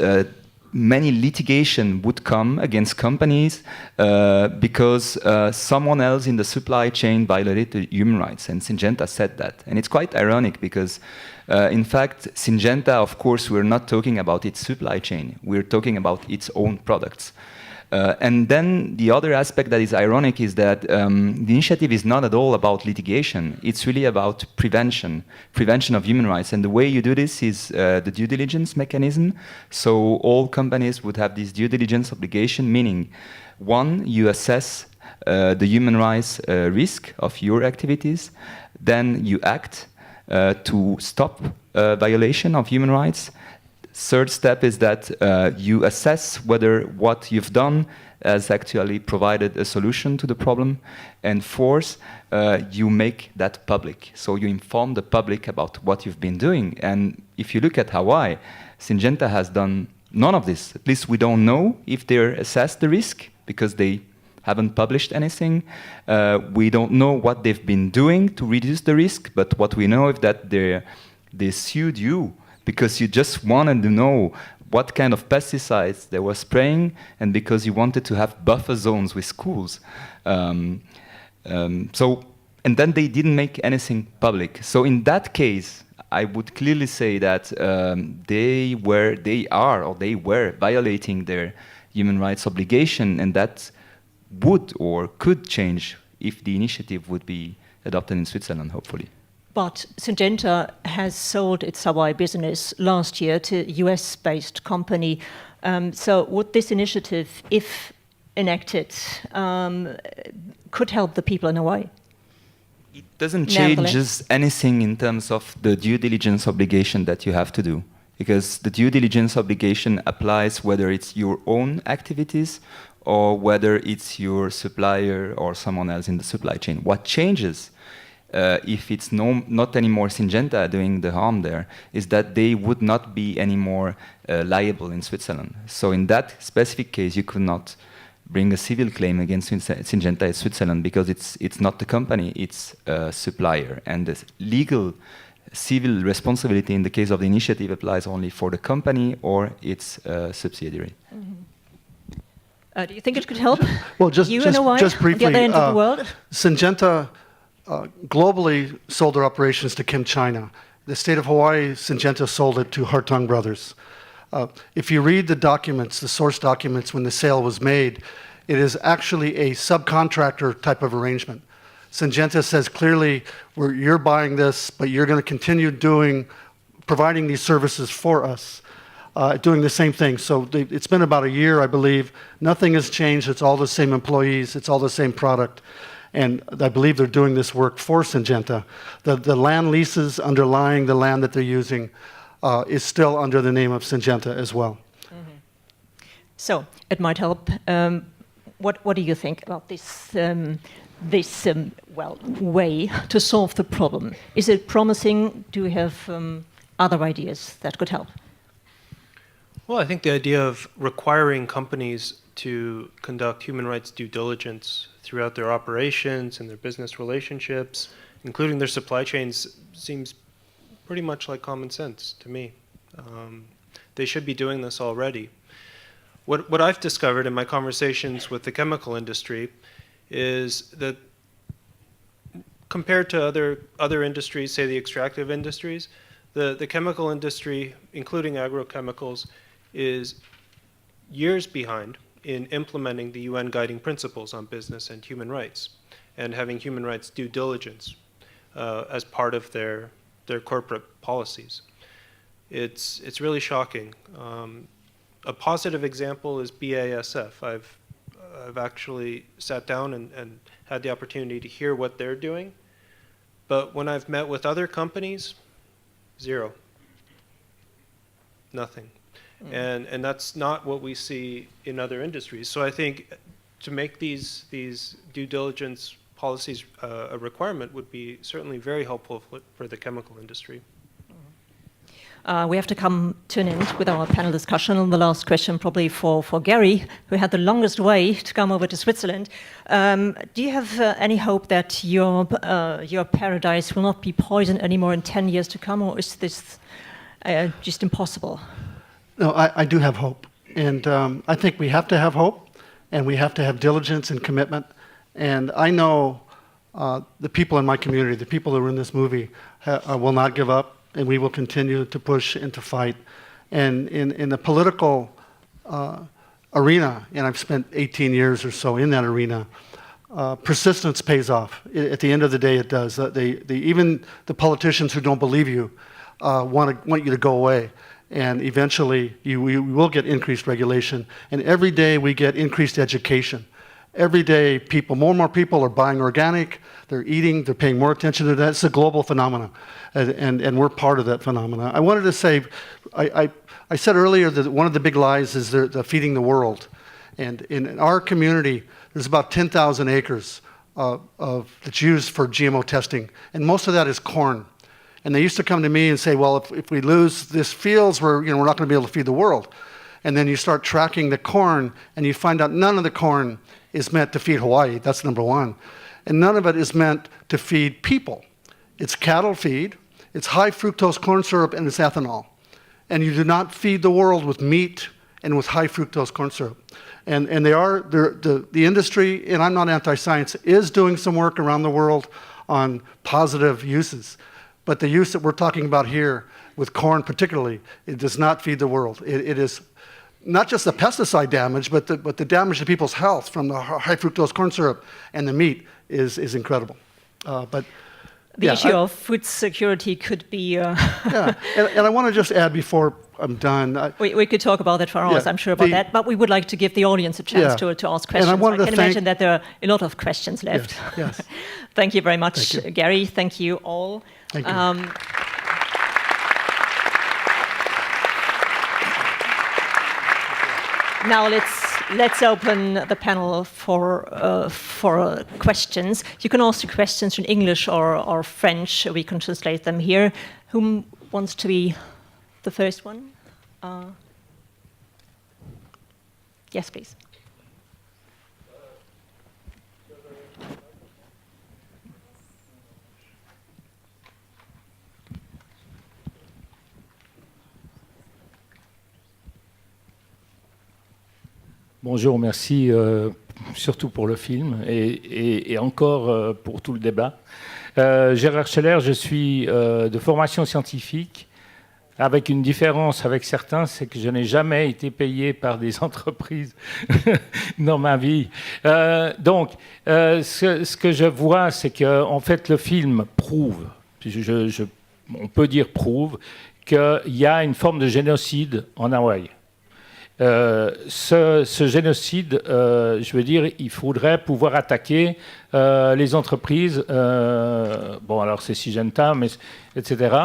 E: many litigation would come against companies because someone else in the supply chain violated human rights, and Syngenta said that. And it's quite ironic because, in fact, Syngenta, of course, we're not talking about its supply chain. We're talking about its own products. And then the other aspect that is ironic is that the initiative is not at all about litigation. It's really about prevention of human rights. And the way you do this is the due diligence mechanism. So all companies would have this due diligence obligation, meaning, one, you assess the human rights risk of your activities, then you act to stop violation of human rights. Third step is that you assess whether what you've done has actually provided a solution to the problem. And fourth, you make that public. So you inform the public about what you've been doing. And if you look at Hawaii, Syngenta has done none of this. At least we don't know if they assessed the risk because they haven't published anything. We don't know what they've been doing to reduce the risk, but what we know is that they sued you because you just wanted to know what kind of pesticides they were spraying, and because you wanted to have buffer zones with schools. And then they didn't make anything public. So in that case, I would clearly say that they were violating their human rights obligation, and that would or could change if the initiative would be adopted in Switzerland, hopefully.
A: But Syngenta has sold its Hawaii business last year to a US-based company. So would this initiative, if enacted, could help the people in Hawaii?
E: It doesn't change anything in terms of the due diligence obligation that you have to do. Because the due diligence obligation applies whether it's your own activities or whether it's your supplier or someone else in the supply chain. What changes if it's not anymore Syngenta doing the harm there, is that they would not be anymore liable in Switzerland. So in that specific case, you could not bring a civil claim against Syngenta in Switzerland because it's not the company, it's a supplier. And the legal civil responsibility in the case of the initiative applies only for the company or its subsidiary.
A: Mm-hmm. Do you think it could help?
B: Well, just briefly,
A: at the other end of the world?
B: Syngenta globally sold their operations to Kim China. The state of Hawaii, Syngenta sold it to Hartung Brothers. If you read the documents, the source documents when the sale was made, it is actually a subcontractor type of arrangement. Syngenta says clearly, you're buying this, but you're going to continue providing these services for us, doing the same thing. So it's been about a year, I believe. Nothing has changed. It's all the same employees. It's all the same product. And I believe they're doing this work for Syngenta. The land leases underlying the land that they're using is still under the name of Syngenta as well.
A: Mm-hmm. So it might help. What do you think about this way to solve the problem? Is it promising? Do we have other ideas that could help?
C: Well, I think the idea of requiring companies to conduct human rights due diligence throughout their operations and their business relationships, including their supply chains, seems pretty much like common sense to me. They should be doing this already. What I've discovered in my conversations with the chemical industry is that compared to other industries, say the extractive industries, the chemical industry, including agrochemicals, is years behind in implementing the UN guiding principles on business and human rights, and having human rights due diligence as part of their corporate policies. It's really shocking. A positive example is BASF. I've actually sat down and had the opportunity to hear what they're doing, but when I've met with other companies, zero, nothing. And that's not what we see in other industries. So I think to make these due diligence policies a requirement would be certainly very helpful for the chemical industry.
A: We have to come to an end with our panel discussion. And the last question probably for Gary, who had the longest way to come over to Switzerland. Do you have any hope that your paradise will not be poisoned anymore in 10 years to come, or is this just impossible?
B: No, I do have hope. And I think we have to have hope, and we have to have diligence and commitment. And I know the people in my community, the people who are in this movie, will not give up, and we will continue to push and to fight. And in the political arena, and I've spent 18 years or so in that arena, persistence pays off. At the end of the day, it does. Even the politicians who don't believe you want you to go away. And eventually, we will get increased regulation. And every day, we get increased education. Every day, more and more people are buying organic, they're eating, they're paying more attention to that. It's a global phenomenon, and we're part of that phenomenon. I wanted to say, I said earlier that one of the big lies is the feeding the world. And in our community, there's about 10,000 acres that's used for GMO testing, and most of that is corn. And they used to come to me and say, well, if we lose this fields, we're not going to be able to feed the world. And then you start tracking the corn, and you find out none of the corn is meant to feed Hawaii. That's number one. And none of it is meant to feed people. It's cattle feed, it's high fructose corn syrup, and it's ethanol. And you do not feed the world with meat and with high fructose corn syrup. And the industry, and I'm not anti-science, is doing some work around the world on positive uses. But the use that we're talking about here, with corn particularly, it does not feed the world. It is not just the pesticide damage, but the damage to people's health from the high fructose corn syrup and the meat is incredible. But
A: the issue of food security could be...
B: yeah, and I want to just add before I'm done...
A: we could talk about that for hours, I'm sure about that, but we would like to give the audience a chance to ask questions.
B: And I
A: can imagine that there are a lot of questions left.
B: Yes.
A: Thank you very much, Gary. Thank you all.
B: Thank you.
A: Now let's open the panel for questions. You can ask the questions in English or French. We can translate them here. Who wants to be the first one? Yes, please.
F: Bonjour, merci surtout pour le film et encore pour tout le débat. Gérard Scheller, je suis de formation scientifique, avec une différence avec certains, c'est que je n'ai jamais été payé par des entreprises dans ma vie. Donc, ce que je vois, c'est qu'en fait, le film prouve, on peut dire prouve, qu'il y a une forme de génocide en Hawaï. Ce génocide, je veux dire, il faudrait pouvoir attaquer les entreprises, bon alors c'est Syngenta, mais etc.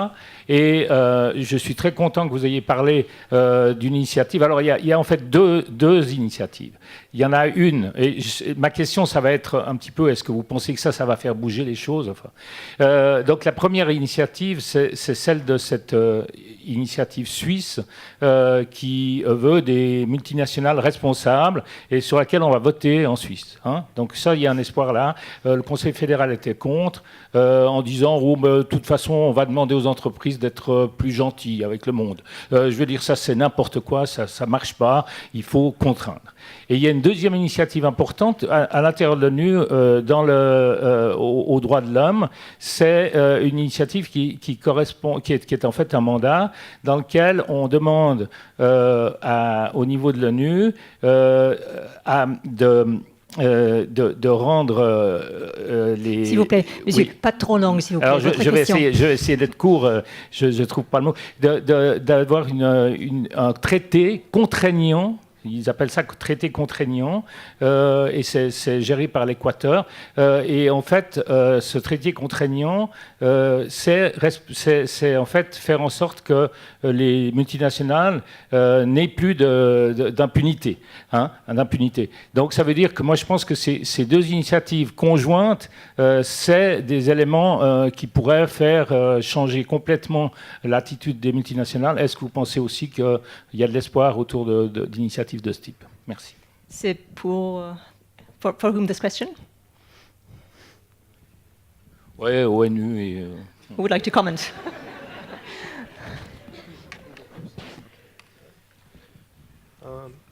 F: Et je suis très content que vous ayez parlé d'une initiative. Alors il y a en fait deux initiatives. Il y en a une, et ma question ça va être un petit peu, est-ce que vous pensez que ça va faire bouger les choses, enfin, donc la première initiative, c'est celle de cette initiative suisse qui veut des multinationales responsables et sur laquelle on va voter en Suisse. Hein. Donc ça, il y a un espoir là. Le Conseil fédéral était contre en disant oh, de toute façon, on va demander aux entreprises d'être plus gentilles avec le monde. Je veux dire, ça c'est n'importe quoi, ça ne marche pas, il faut contraindre. Et il y a une deuxième initiative importante à l'intérieur de l'ONU aux droits de l'homme. C'est une initiative qui correspond, qui est en fait un mandat dans lequel on demande au niveau de l'ONU de rendre les...
A: S'il vous plaît, monsieur,
F: oui.
A: pas trop long, s'il vous plaît.
F: Alors, je vais essayer d'être court, je ne trouve pas le mot, d'avoir un traité contraignant. Ils appellent ça traité contraignant, et c'est géré par l'Équateur. Et en fait, ce traité contraignant, c'est en fait faire en sorte que les multinationales n'aient plus d'impunité. Hein, d'impunité. Donc ça veut dire que moi je pense que ces deux initiatives conjointes, c'est des éléments qui pourraient faire changer complètement l'attitude des multinationales. Est-ce que vous pensez aussi qu'il y a de l'espoir autour d'initiatives de ce type? Merci.
A: C'est pour whom this question?
F: Oui, ONU et...
A: Who would like to comment?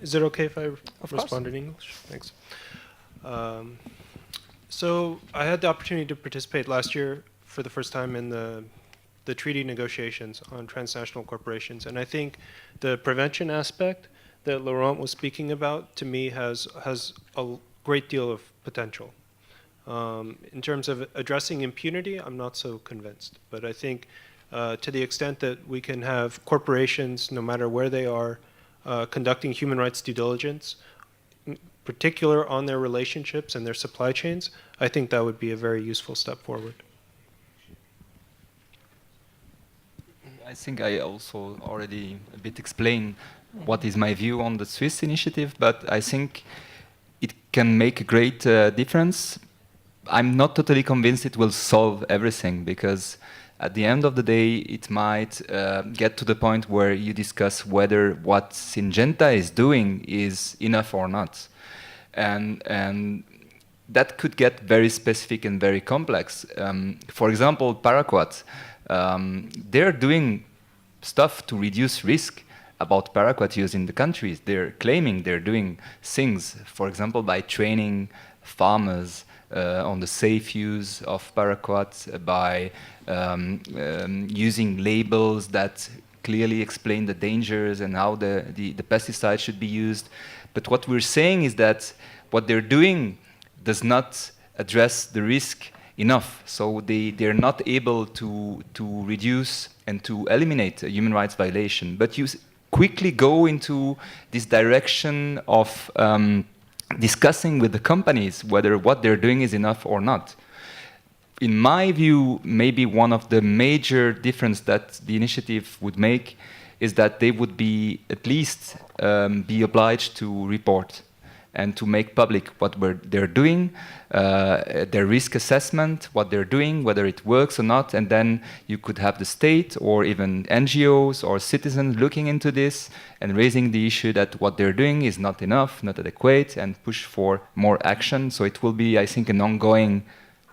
C: Is it okay if I
A: Of
C: respond in English? Thanks. So I had the opportunity to participate last year for the first time in the treaty negotiations on transnational corporations, and I think the prevention aspect that Laurent was speaking about, to me, has a great deal of potential. In terms of addressing impunity, I'm not so convinced, but I think to the extent that we can have corporations, no matter where they are, conducting human rights due diligence, in particular on their relationships and their supply chains, I think that would be a very useful step forward.
E: I think I also already a bit explained what is my view on the Swiss initiative, but I think it can make a great difference. I'm not totally convinced it will solve everything, because at the end of the day, it might get to the point where you discuss whether what Syngenta is doing is enough or not. And that could get very specific and very complex. For example, paraquat, they're doing stuff to reduce risk about paraquat use in the countries. They're claiming they're doing things, for example, by training farmers on the safe use of paraquat, by using labels that clearly explain the dangers and how the pesticides should be used. But what we're saying is that what they're doing does not address the risk enough. So they're not able to reduce and to eliminate a human rights violation. But you quickly go into this direction of discussing with the companies whether what they're doing is enough or not. In my view, maybe one of the major difference that the initiative would make is that they would be at least be obliged to report and to make public what they're doing, their risk assessment, what they're doing, whether it works or not, and then you could have the state or even NGOs or citizens looking into this and raising the issue that what they're doing is not enough, not adequate, and push for more action. So it will be, I think, an ongoing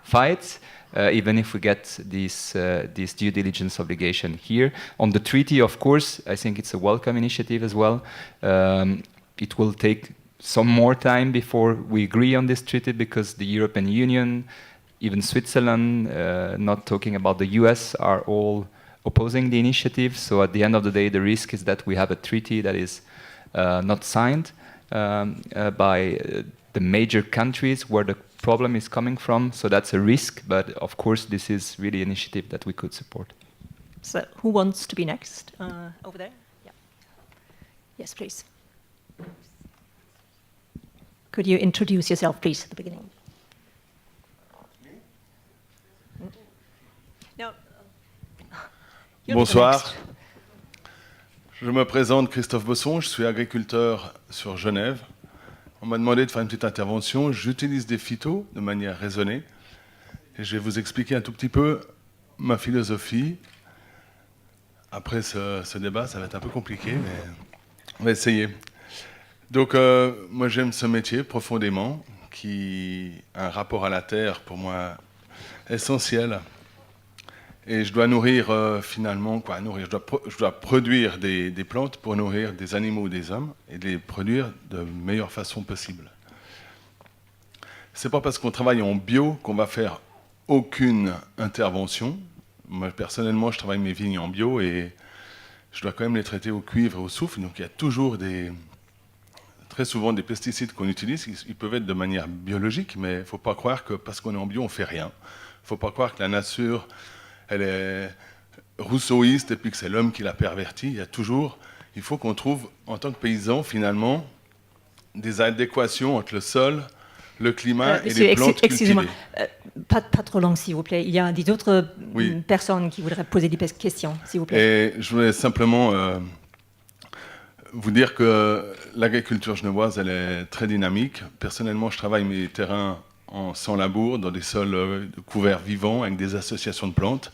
E: fight, even if we get this due diligence obligation here. On the treaty, of course, I think it's a welcome initiative as well. It will take some more time before we agree on this treaty, because the European Union, even Switzerland, not talking about the US, are all opposing the initiative. So at the end of the day, the risk is that we have a treaty that is not signed by the major countries where the problem is coming from. So that's a risk, but of course this is really an initiative that we could support.
A: So who wants to be next? Over there? Yeah. Yes, please. Could you introduce yourself, please, at the beginning? No.
G: Bonsoir. Je me présente Christophe Besson, je suis agriculteur sur Genève. On m'a demandé de faire une petite intervention. J'utilise des phytos de manière raisonnée. Et je vais vous expliquer un tout petit peu ma philosophie. Après ce débat, ça va être un peu compliqué, mais on va essayer. Donc, moi, j'aime ce métier profondément, qui a un rapport à la terre, pour moi, essentiel. Et je dois nourrir, finalement, je dois produire des plantes pour nourrir des animaux ou des hommes, et les produire de meilleure façon possible. C'est pas parce qu'on travaille en bio qu'on va faire aucune intervention. Moi, personnellement, je travaille mes vignes en bio et je dois quand même les traiter au cuivre et au soufre. Donc, il y a toujours très souvent des pesticides qu'on utilise. Ils peuvent être de manière biologique, mais il ne faut pas croire que parce qu'on est en bio, on ne fait rien. Il ne faut pas croire que la nature, elle est rousseauiste et puis que c'est l'homme qui l'a pervertie. Il faut qu'on trouve, en tant que paysan, finalement, des adéquations entre le sol, le climat et les plantes
A: excusez-moi,
G: cultivées.
A: pas trop long, s'il vous plaît. Il y a d'autres personnes qui voudraient poser des questions, s'il vous plaît.
G: Et je voulais simplement vous dire que l'agriculture genevoise, elle est très dynamique. Personnellement, je travaille mes terrains sans labour, dans des sols couverts vivants, avec des associations de plantes,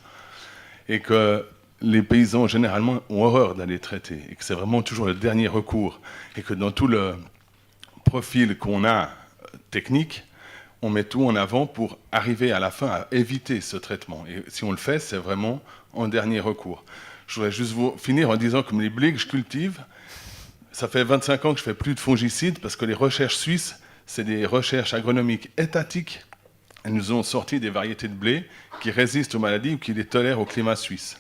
G: et que les paysans, généralement, ont horreur d'aller traiter, et que c'est vraiment toujours le dernier recours, et que dans tout le profil qu'on a technique, on met tout en avant pour arriver à la fin à éviter ce traitement. Et si on le fait, c'est vraiment en dernier recours. Je voudrais juste vous finir en disant que les blés que je cultive, ça fait 25 ans que je fais plus de fongicides parce que les recherches suisses, c'est des recherches agronomiques étatiques. Elles nous ont sorti des variétés de blé qui résistent aux maladies ou qui les tolèrent au climat suisse.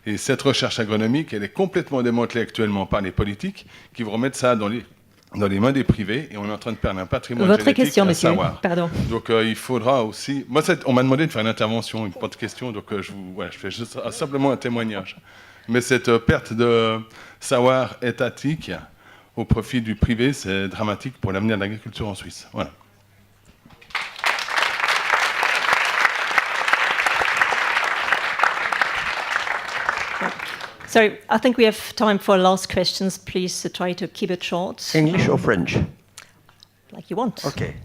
G: Et cette recherche agronomique, elle est complètement démantelée actuellement par les politiques qui vont remettre ça dans les mains des privés, et on est en train de perdre un patrimoine
A: Votre
G: génétique
A: question,
G: à
A: monsieur.
G: savoir.
A: Pardon.
G: Donc il faudra aussi... Moi, on m'a demandé de faire une intervention, pas de question, donc je fais juste, simplement un témoignage. Mais cette perte de savoir étatique au profit du privé, c'est dramatique pour l'avenir de l'agriculture en Suisse. Voilà.
A: So I think we have time for last questions. Please try to keep it short.
H: English or French?
A: Like you want.
H: Okay.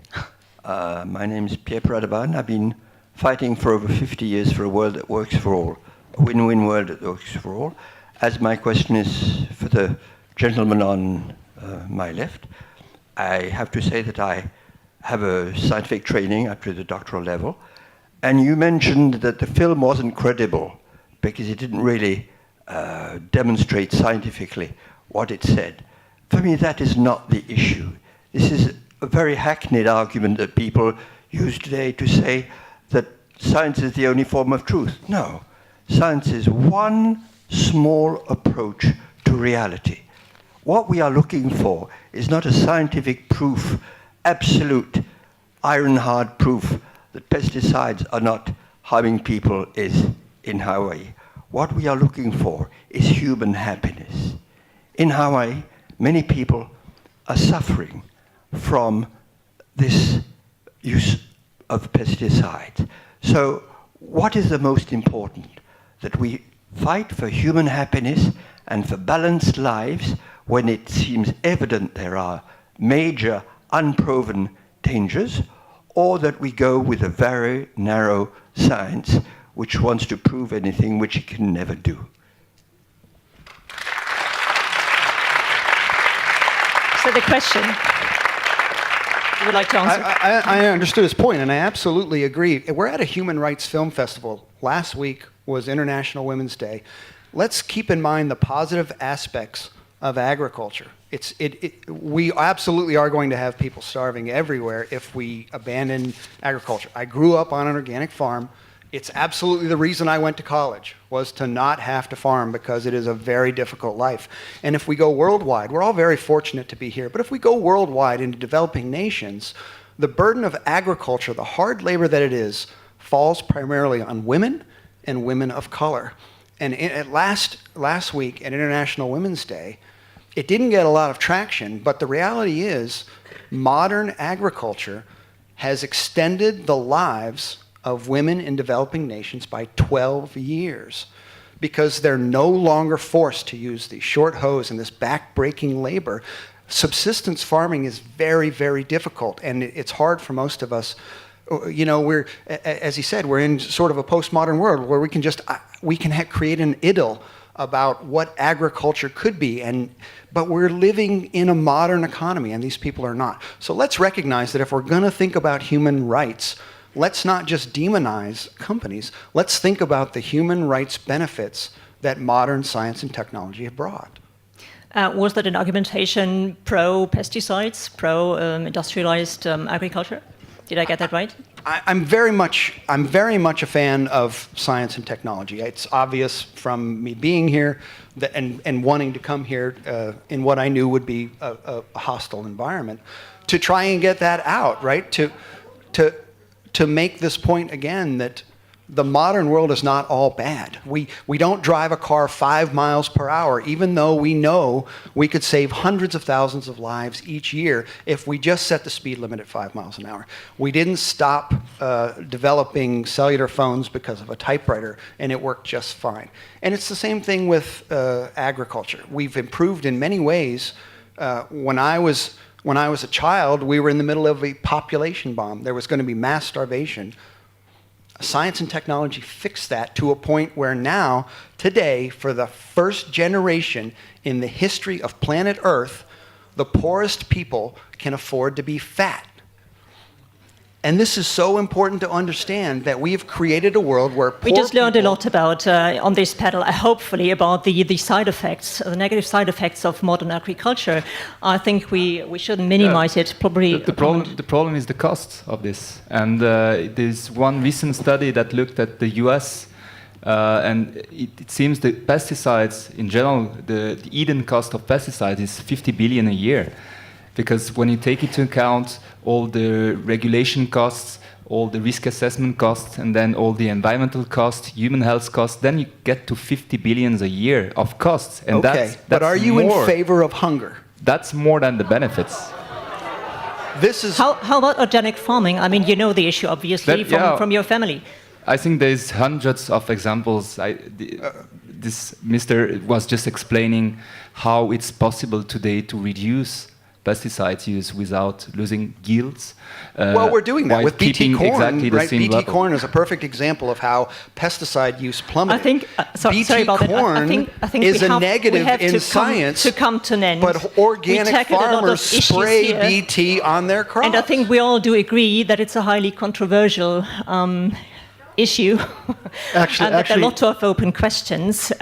H: My name is Pierre Pradaban. I've been fighting for over 50 years for a world that works for all, a win-win world that works for all. As my question is for the gentleman on my left, I have to say that I have a scientific training up to the doctoral level, and you mentioned that the film wasn't credible because it didn't really demonstrate scientifically what it said. For me, that is not the issue. This is a very hackneyed argument that people use today to say that science is the only form of truth. No, science is one small approach to reality. What we are looking for is not a scientific proof, absolute, iron-hard proof that pesticides are not harming people is in Hawaii. What we are looking for is human happiness. In Hawaii, many people are suffering from this use of pesticides. So what is the most important? That we fight for human happiness and for balanced lives when it seems evident there are major unproven dangers, or that we go with a very narrow science which wants to prove anything which it can never do.
A: So the question, you would like to answer?
D: I understood his point, and I absolutely agree. We're at a human rights film festival. Last week was International Women's Day. Let's keep in mind the positive aspects of agriculture. We absolutely are going to have people starving everywhere if we abandon agriculture. I grew up on an organic farm. It's absolutely the reason I went to college, was to not have to farm, because it is a very difficult life. And if we go worldwide, we're all very fortunate to be here, but if we go worldwide into developing nations, the burden of agriculture, the hard labor that it is, falls primarily on women and women of color. And last week at International Women's Day, it didn't get a lot of traction, but the reality is modern agriculture has extended the lives of women in developing nations by 12 years because they're no longer forced to use the short hose and this back-breaking labor. Subsistence farming is very, very difficult, and it's hard for most of us. You know, we're, as he said, we're in sort of a postmodern world where we can create an idyll about what agriculture could be, but we're living in a modern economy, and these people are not. So let's recognize that if we're going to think about human rights, let's not just demonize companies. Let's think about the human rights benefits that modern science and technology have brought.
A: Was that an argumentation pro-pesticides, pro-industrialized agriculture? Did I get that right?
D: I'm very much a fan of science and technology. It's obvious from me being here and wanting to come here in what I knew would be a hostile environment to try and get that out, right? To make this point again that the modern world is not all bad. We don't drive a car 5 miles per hour, even though we know we could save hundreds of thousands of lives each year if we just set the speed limit at 5 miles an hour. We didn't stop developing cellular phones because of a typewriter, and it worked just fine. And it's the same thing with agriculture. We've improved in many ways. When I was a child, we were in the middle of a population bomb. There was going to be mass starvation. Science and technology fixed that to a point where now, today, for the first generation in the history of planet Earth, the poorest people can afford to be fat. And this is so important to understand that we have created a world where poor
A: We just learned a
D: people-
A: lot about, on this panel, hopefully, about the side effects, the negative side effects of modern agriculture. I think we shouldn't minimize it, probably.
E: The problem is the cost of this. And there's one recent study that looked at the US, and it seems that pesticides, in general, the hidden cost of pesticides is 50 billion a year. Because when you take into account all the regulation costs, all the risk assessment costs, and then all the environmental costs, human health costs, then you get to 50 billions a year of costs. And
D: Okay, but are you in favor of hunger?
E: That's more than the benefits.
D: This is
A: How about organic farming? I mean, you know the issue, obviously, from your family.
E: I think there's hundreds of examples. This Mr. was just explaining how it's possible today to reduce pesticide use without losing yields.
D: Well, we're doing that
E: while
D: with BT
E: keeping
D: corn,
E: exactly the
D: right?
E: same
D: BT
E: level.
D: corn is a perfect example of how pesticide use plummeted.
A: I think,
D: BT
A: sorry about that.
D: corn
A: I think
D: is
A: we
D: a
A: have,
D: negative
A: we have
D: in
A: to
D: science,
A: to come to an end.
D: but
A: We
D: organic
A: tackled a lot of
D: farmers
A: issues
D: spray
A: here.
D: BT on their crops.
A: And I think we all do agree that it's a highly controversial issue, and that there are a lot of open questions.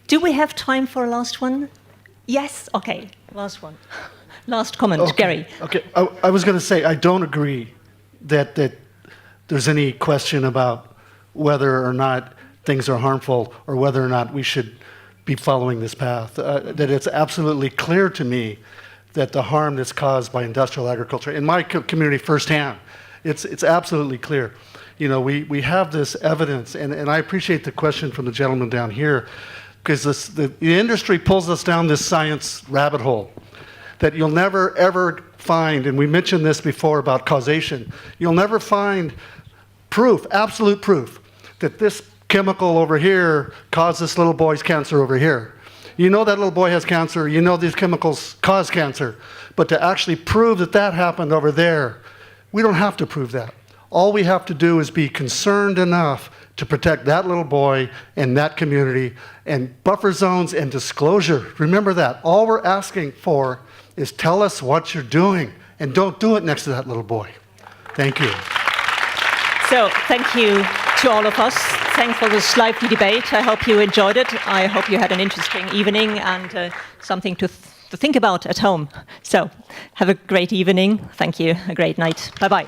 A: Do we have time for a last one? Yes? Okay, last one. Last comment, Gary.
B: Okay, I was going to say, I don't agree that there's any question about whether or not things are harmful or whether or not we should be following this path. That it's absolutely clear to me that the harm that's caused by industrial agriculture, in my community firsthand, it's absolutely clear. You know, we have this evidence, and I appreciate the question from the gentleman down here, because the industry pulls us down this science rabbit hole that you'll never, ever find, and we mentioned this before about causation, you'll never find proof, absolute proof, that this chemical over here caused this little boy's cancer over here. You know that little boy has cancer, you know these chemicals cause cancer, but to actually prove that that happened over there, we don't have to prove that. All we have to do is be concerned enough to protect that little boy and that community, and buffer zones and disclosure. Remember that. All we're asking for is tell us what you're doing, and don't do it next to that little boy. Thank you.
A: So thank you to all of us. Thanks for this lively debate. I hope you enjoyed it. I hope you had an interesting evening and something to think about at home. So have a great evening. Thank you. A great night. Bye-bye.